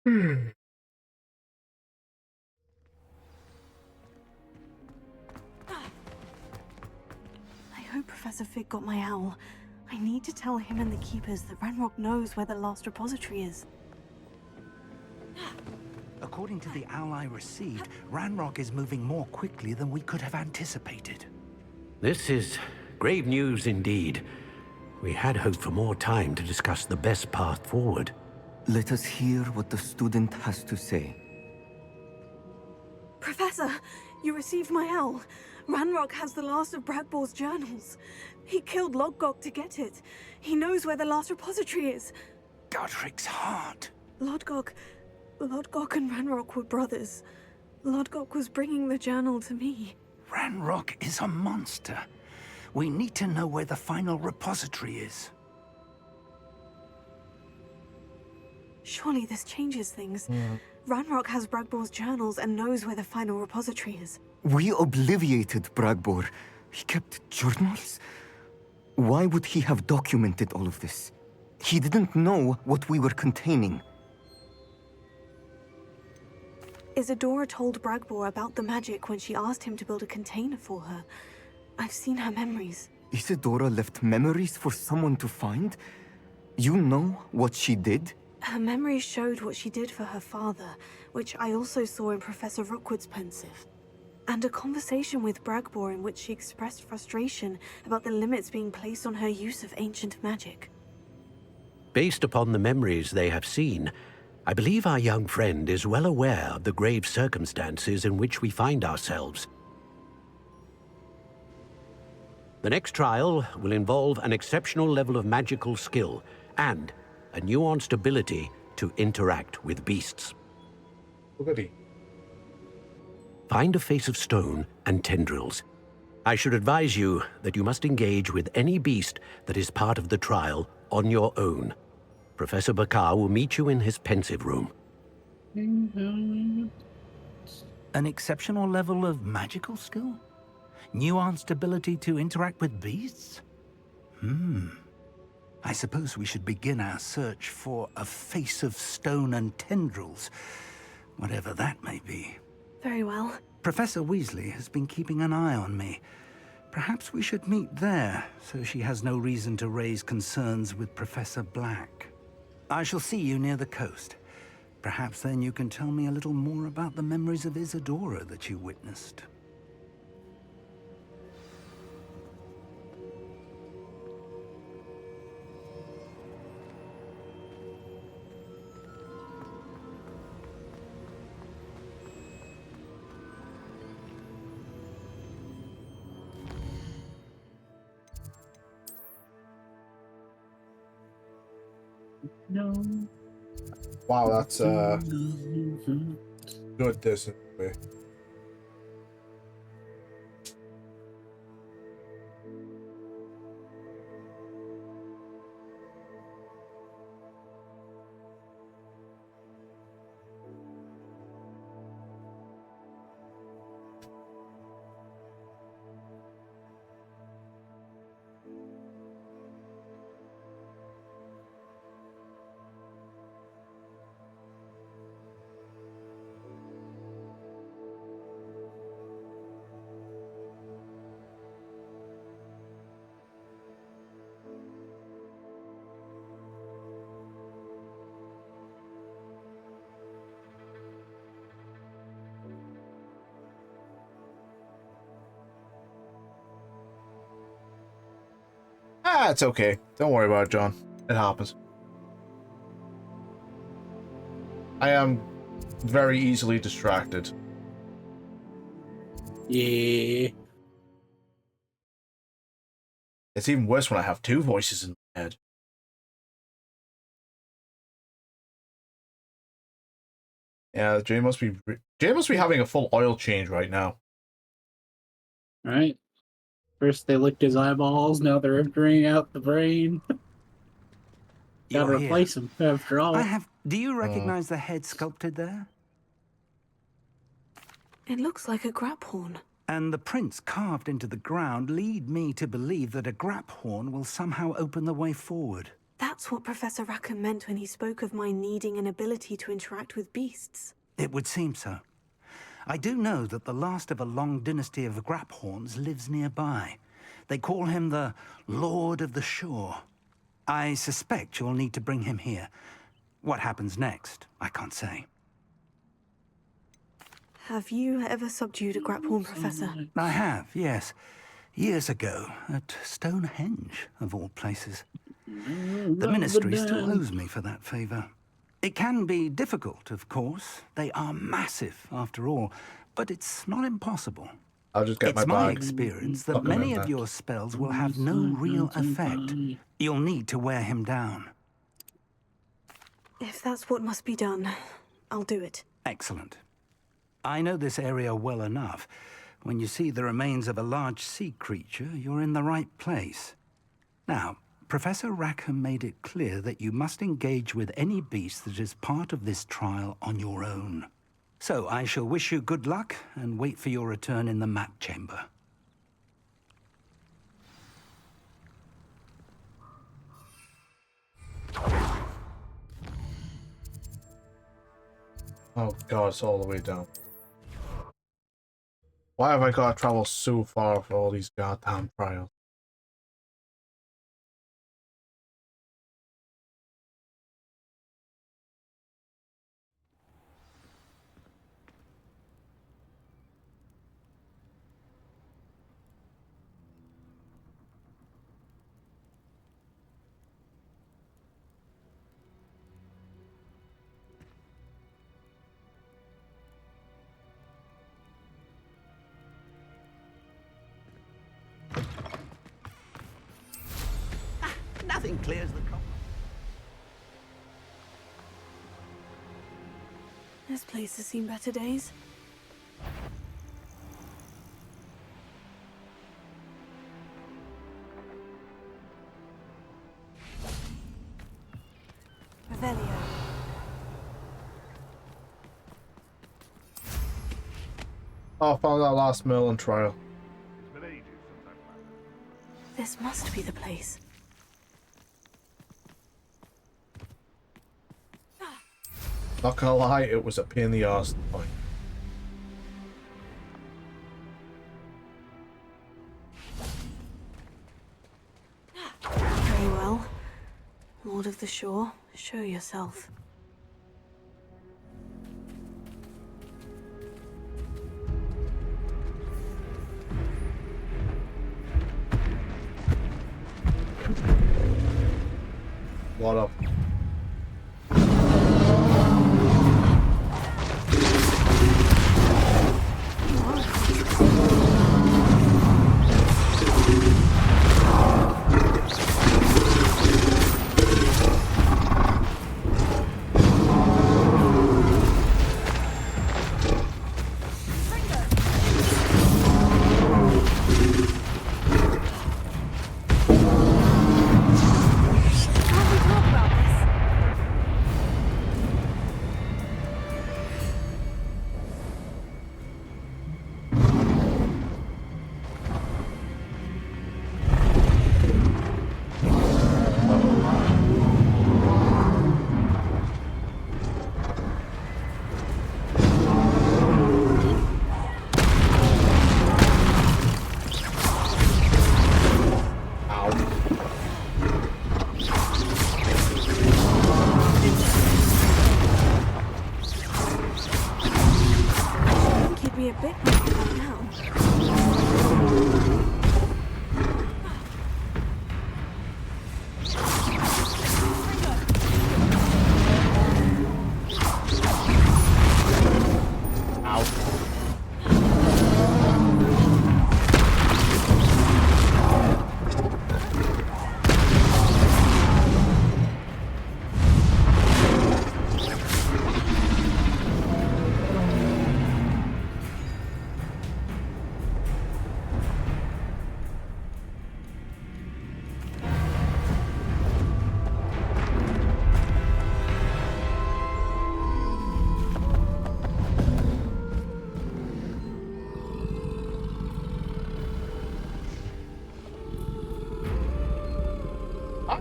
I hope Professor Fig got my owl. I need to tell him and the Keepers that Ranrock knows where the last repository is. According to the owl I received, Ranrock is moving more quickly than we could have anticipated. This is grave news indeed. We had hoped for more time to discuss the best path forward. Let us hear what the student has to say. Professor, you received my owl. Ranrock has the last of Bragbor's journals. He killed Lodgok to get it. He knows where the last repository is. Godric's heart. Lodgok and Ranrock were brothers. Lodgok was bringing the journal to me. Ranrock is a monster. We need to know where the final repository is. Surely this changes things. Ranrock has Bragbor's journals and knows where the final repository is. We obliviated Bragbor. He kept journals? Why would he have documented all of this? He didn't know what we were containing. Isadora told Bragbor about the magic when she asked him to build a container for her. I've seen her memories. Isadora left memories for someone to find? You know what she did? Her memories showed what she did for her father, which I also saw in Professor Rookwood's pensive. And a conversation with Bragbor in which she expressed frustration about the limits being placed on her use of ancient magic. Based upon the memories they have seen, I believe our young friend is well aware of the grave circumstances in which we find ourselves. The next trial will involve an exceptional level of magical skill and a nuanced ability to interact with beasts. Goody. Find a face of stone and tendrils. I should advise you that you must engage with any beast that is part of the trial on your own. Professor Bakar will meet you in his pensive room. An exceptional level of magical skill? Nuanced ability to interact with beasts? I suppose we should begin our search for a face of stone and tendrils, whatever that may be. Very well. Professor Weasley has been keeping an eye on me. Perhaps we should meet there, so she has no reason to raise concerns with Professor Black. I shall see you near the coast. Perhaps then you can tell me a little more about the memories of Isadora that you witnessed. No. Wow, that's good distance away. Ah, it's okay. Don't worry about it, John. It happens. I am very easily distracted. Yeah. It's even worse when I have two voices in my head. Yeah, Jay must be having a full oil change right now. Right. First they licked his eyeballs, now they're emptying out the brain. Gotta You're replace him after all. Do you recognize the head sculpted there? It looks like a grap horn. And the prints carved into the ground lead me to believe that a grap horn will somehow open the way forward. That's what Professor Rackham meant when he spoke of my needing an ability to interact with beasts. It would seem so. I do know that the last of a long dynasty of Graphorns lives nearby. They call him the Lord of the Shore. I suspect you'll need to bring him here. What happens next, I can't say. Have you ever subdued a Graphorn, Professor? I have, yes. Years ago, at Stonehenge, of all places. The Ministry still owes me for that favor. It can be difficult, of course. They are massive, after all, but it's not impossible. I'll just get it's my bag. Experience that many of your spells will have no real effect. You'll need to wear him down. If that's what must be done, I'll do it. Excellent. I know this area well enough. When you see the remains of a large sea creature, you're in the right place. Now, Professor Rackham made it clear that you must engage with any beast that is part of this trial on your own. So I shall wish you good luck and wait for your return in the map chamber. Oh god, it's all the way down. Why have I got to travel so far for all these goddamn trials? Nothing clears the problem. This place has seen better days. Revelio. Oh, I found that last Merlin trial. This must be the place. Not gonna lie, it was a pain in the arse to find. Very well. Lord of the Shore, show yourself. What up?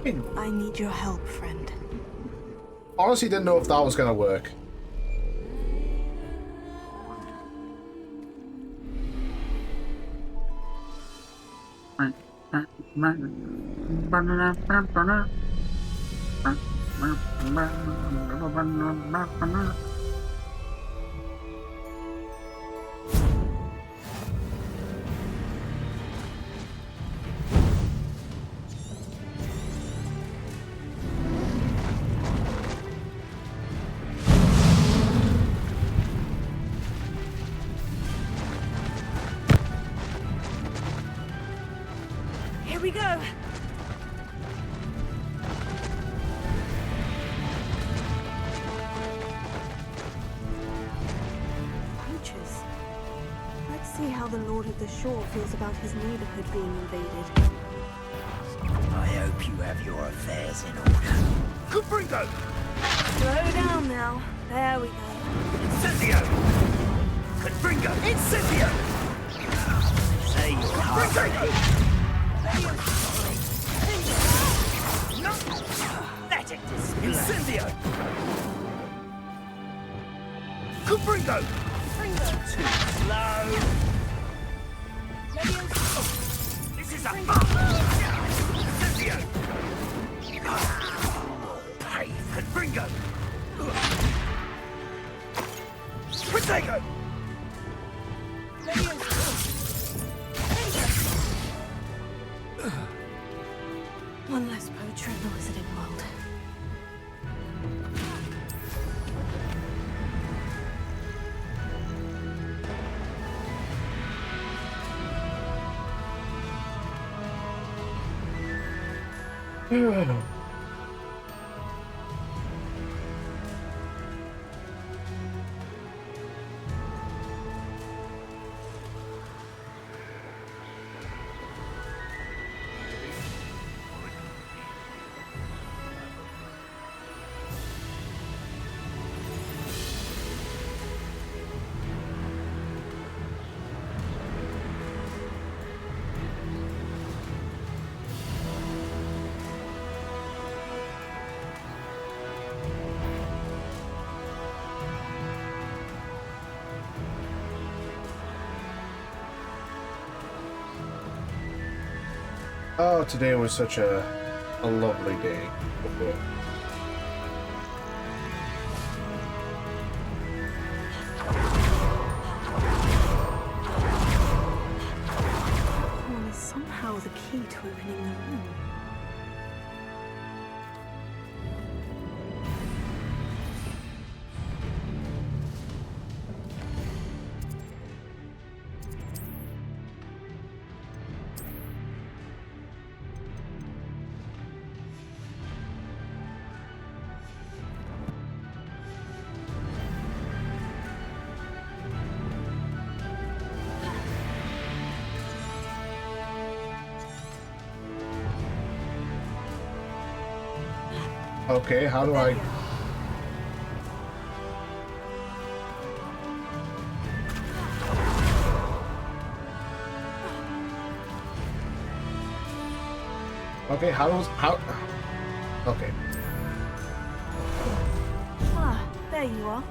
fine. I need your help, friend. Honestly, didn't know if that was gonna work. Here we go. Creatures. Let's see how the Lord of the Shore feels about his neighborhood being invaded. I hope you have your affairs in order. Kubringo! Slow down now. There we go. Incendio! Kubringo! Incendio! Say your heart. Pathetic display! Incendio! Kubringo! Too slow! This is a Incendio! Kubringo! Protego! One less poacher in the Wizarding World. Oh, today was such a lovely day before. One is somehow the key to opening the room. Okay, how do I... Okay, how... Okay. Ah, there you are.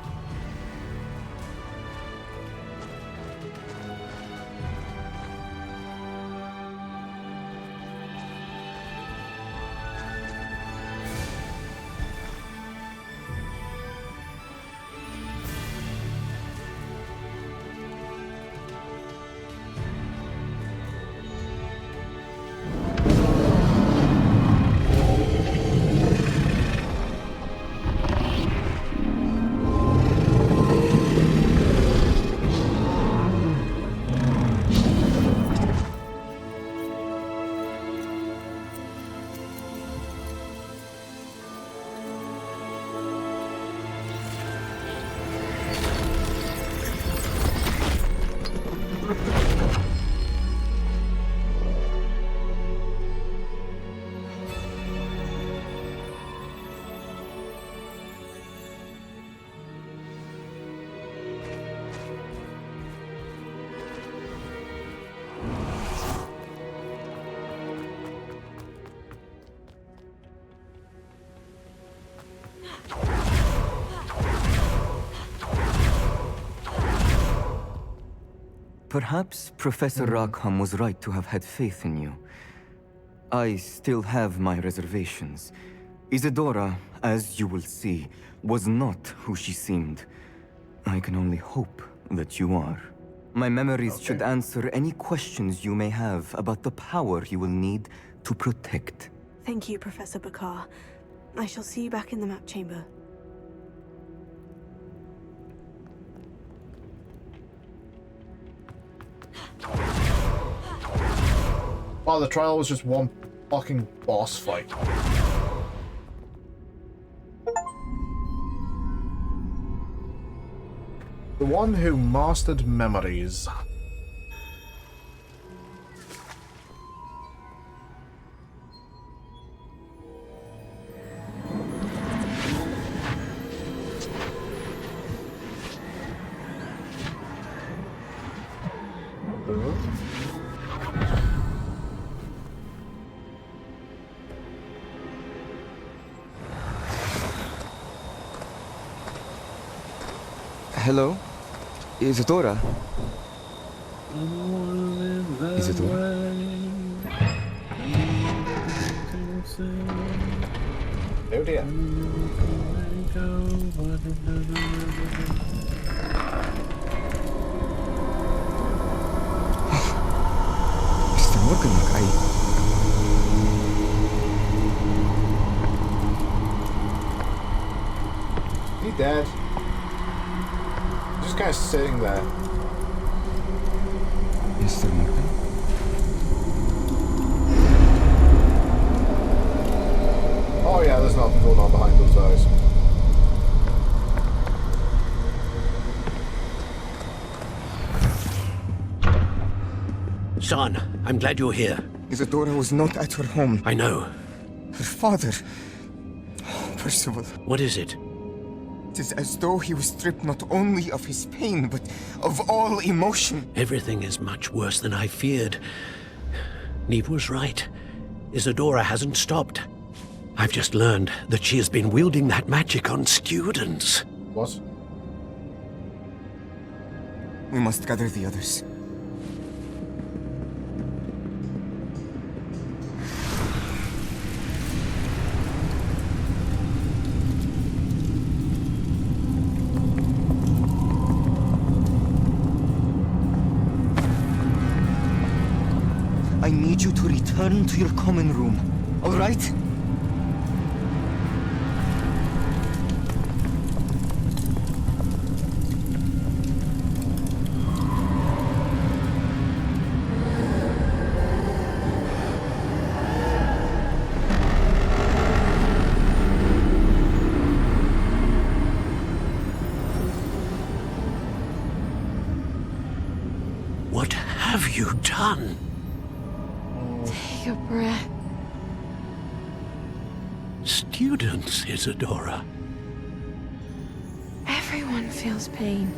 Perhaps Professor Rackham was right to have had faith in you. I still have my reservations. Isadora, as you will see, was not who she seemed. I can only hope that you are. My memories should answer any questions you may have about the power you will need to protect. Thank you, Professor Bakar. I shall see you back in the map chamber. Wow, the trial was just one fucking boss fight. The one who mastered memories. Hello? Isadora? Isadora? Oh dear. Mr. Morganlock, He dead. Just kind of sitting there. Mr. Morgan? Oh yeah, there's nothing going on behind those eyes. Son, I'm glad you're here. Isadora was not at her home. I know. Her father... Oh, Percival. What is it? It is as though he was stripped not only of his pain, but of all emotion. Everything is much worse than I feared. Neve was right. Isadora hasn't stopped. I've just learned that she has been wielding that magic on students. What? We must gather the others. I need you to return to your common room, all right? What have you done? Take a breath. Students, Isadora. Everyone feels pain.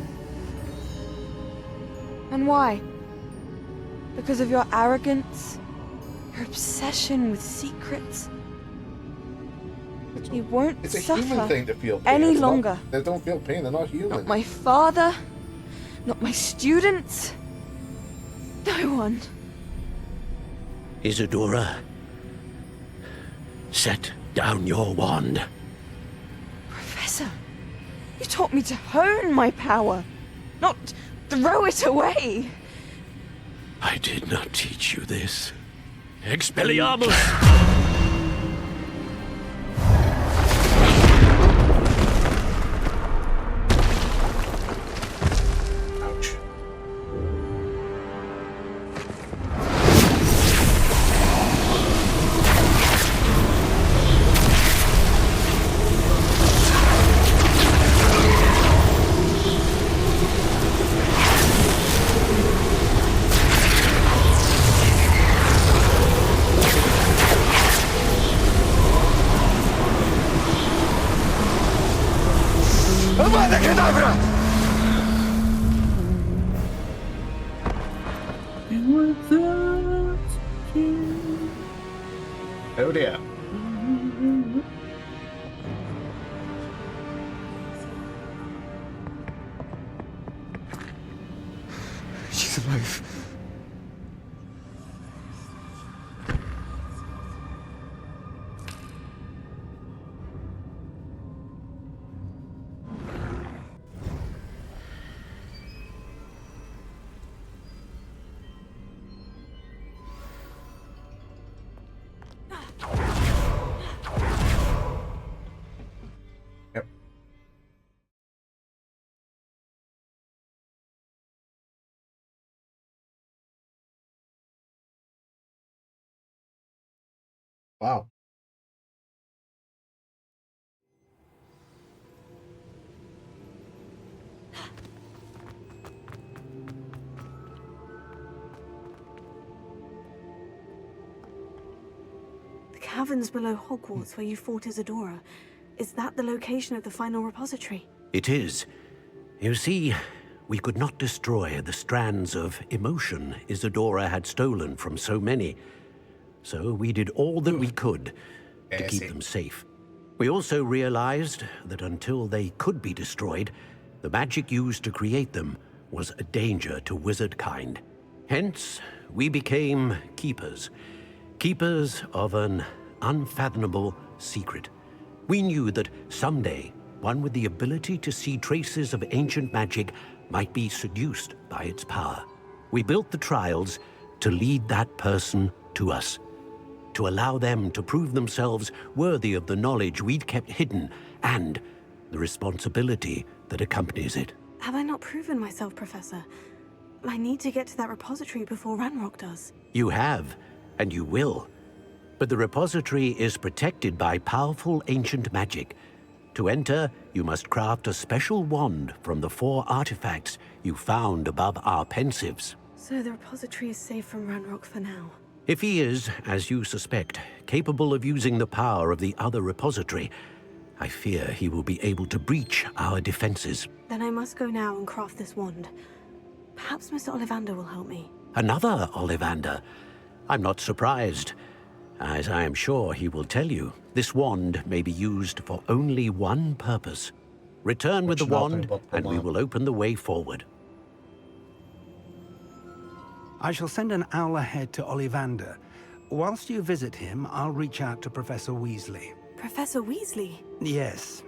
And why? Because of your arrogance? Your obsession with secrets? You won't It's a suffer human thing to feel pain. any It's not- longer. they don't feel pain, they're not human. Not my father, not my students, no one. Isadora, set down your wand. Professor, you taught me to hone my power, not throw it away. I did not teach you this. Expelliarmus! Ouch. Avada Kedavra! Oh dear. She's alive. Wow. The caverns below Hogwarts where you fought Isadora. Is that the location of the final repository? It is. You see, we could not destroy the strands of emotion Isadora had stolen from so many. So we did all that we could to keep them safe. We also realized that until they could be destroyed, the magic used to create them was a danger to wizard kind. Hence, we became keepers. Keepers of an unfathomable secret. We knew that someday, one with the ability to see traces of ancient magic might be seduced by its power. We built the trials to lead that person to us, to allow them to prove themselves worthy of the knowledge we'd kept hidden and the responsibility that accompanies it. Have I not proven myself, Professor? I need to get to that repository before Ranrock does. You have, and you will. But the repository is protected by powerful ancient magic. To enter, you must craft a special wand from the 4 artifacts you found above our pensives. So the repository is safe from Ranrock for now. If he is, as you suspect, capable of using the power of the other repository, I fear he will be able to breach our defenses. Then I must go now and craft this wand. Perhaps Mr. Ollivander will help me. Another Ollivander? I'm not surprised. As I am sure he will tell you, this wand may be used for only one purpose. Return with the wand, and we will open the way forward. I shall send an owl ahead to Ollivander. Whilst you visit him, I'll reach out to Professor Weasley. Professor Weasley? Yes.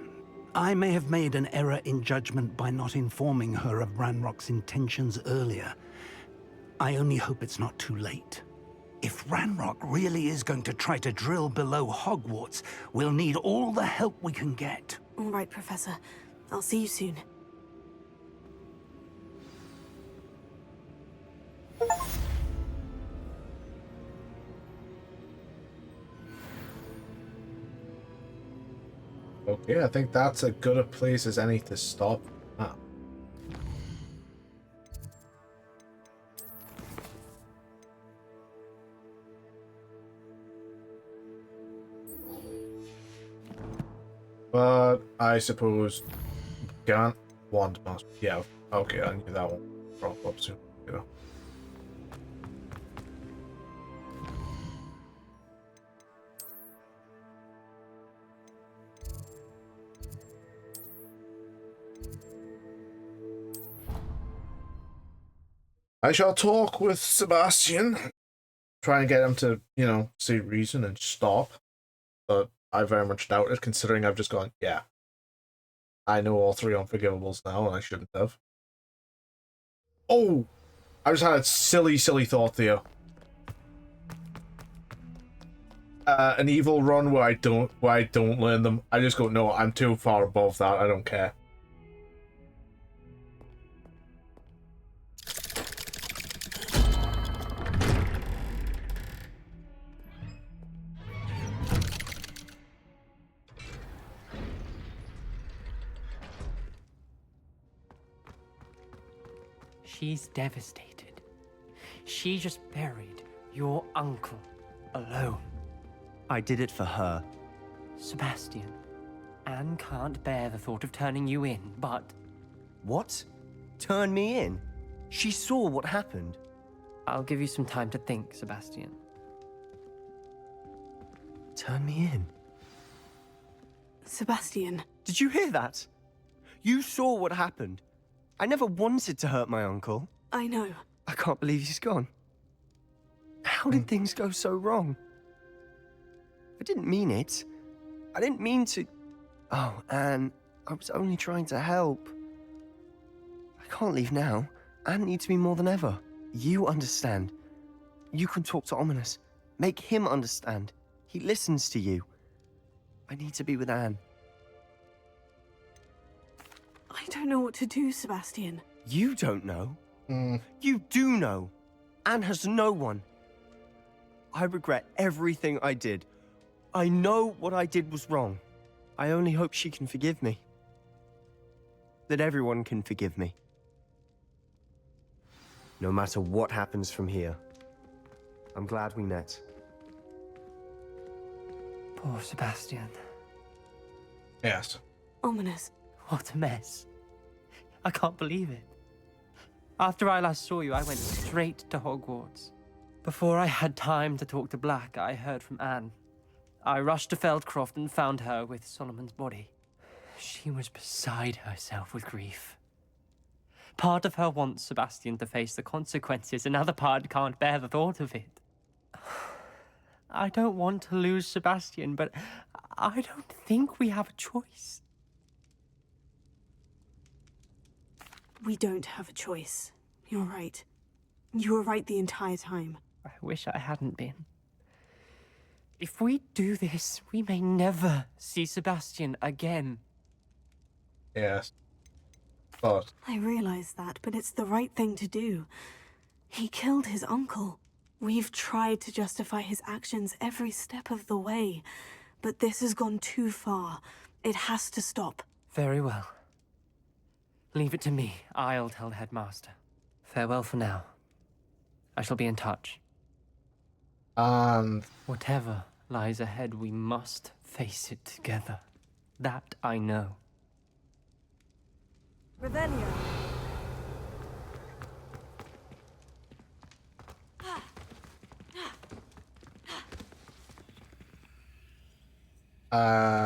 I may have made an error in judgment by not informing her of Ranrock's intentions earlier. I only hope it's not too late. If Ranrock really is going to try to drill below Hogwarts, we'll need all the help we can get. All right, Professor. I'll see you soon. Okay, I think that's as good a place as any to stop. But I suppose can't wand master. Yeah, okay, I knew that one. Drop up soon. You know. I shall talk with Sebastian, try and get him to, you know, see reason and stop. But I very much doubt it, considering I've just gone, yeah. I know all 3 unforgivables now, and I shouldn't have. Oh! I just had a silly thought there. An evil run where I don't learn them. I just go, no, I'm too far above that, I don't care. She's devastated. She just buried your uncle alone. I did it for her. Sebastian, Anne can't bear the thought of turning you in, but... What? Turn me in? She saw what happened. I'll give you some time to think, Sebastian. Turn me in? Sebastian. Did you hear that? You saw what happened. I never wanted to hurt my uncle. I know. I can't believe he's gone. How did things go so wrong? I didn't mean it. I didn't mean to... Oh, Anne, I was only trying to help. I can't leave now. Anne needs me more than ever. You understand. You can talk to Ominous. Make him understand. He listens to you. I need to be with Anne. I don't know what to do, Sebastian. You don't know. You do know. Anne has no one. I regret everything I did. I know what I did was wrong. I only hope she can forgive me. That everyone can forgive me. No matter what happens from here. I'm glad we met. Poor Sebastian. Yes. Ominous. What a mess. I can't believe it. After I last saw you, I went straight to Hogwarts. Before I had time to talk to Black, I heard from Anne. I rushed to Feldcroft and found her with Solomon's body. She was beside herself with grief. Part of her wants Sebastian to face the consequences, another part can't bear the thought of it. I don't want to lose Sebastian, but I don't think we have a choice. We don't have a choice. You're right. You were right the entire time. I wish I hadn't been. If we do this, we may never see Sebastian again. Yes. But I realize that, but it's the right thing to do. He killed his uncle. We've tried to justify his actions every step of the way, but this has gone too far. It has to stop. Very well. Leave it to me. I'll tell the headmaster. Farewell for now. I shall be in touch. Whatever lies ahead, we must face it together. That I know. Revelio.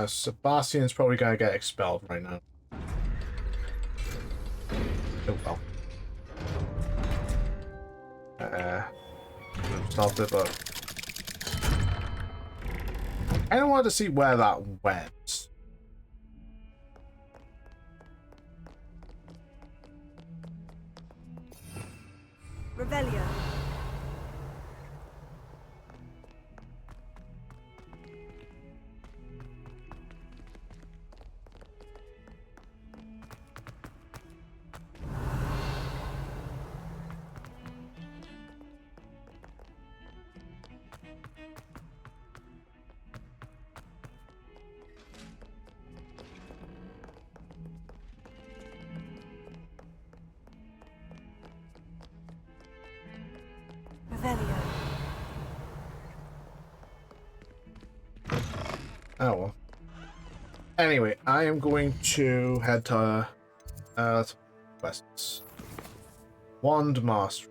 Sebastian's probably gonna get expelled right now. Oh well. Stopped it, but I don't want to see where that went. Revelio. Oh well. Anyway, I am going to head to quests. Wand Master.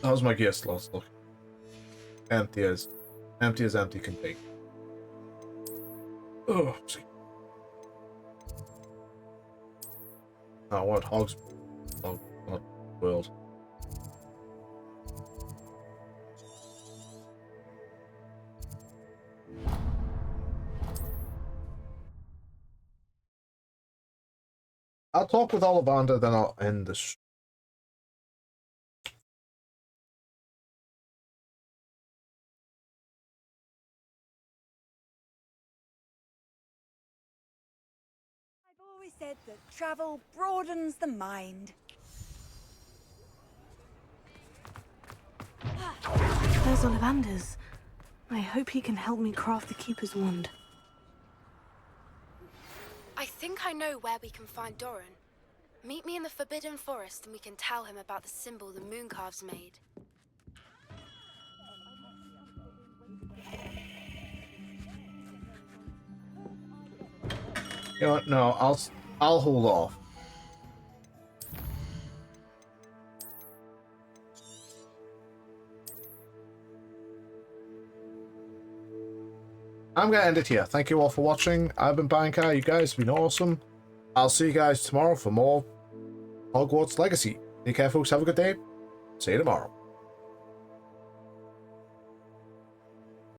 How's my gear slots look? Empty as empty can be. Oh, see. Oh, what hogs? Oh, not world. I'll talk with Ollivander, then I'll end this. I've always said that travel broadens the mind. There's Ollivander's. I hope he can help me craft the Keeper's Wand. I think I know where we can find Doran. Meet me in the Forbidden Forest and we can tell him about the symbol the Mooncalves made. You know what? No, I'll hold off. I'm gonna end it here. Thank you all for watching. I've been Bankai. You guys have been awesome. I'll see you guys tomorrow for more Hogwarts Legacy. Take care, folks. Have a good day. See you tomorrow.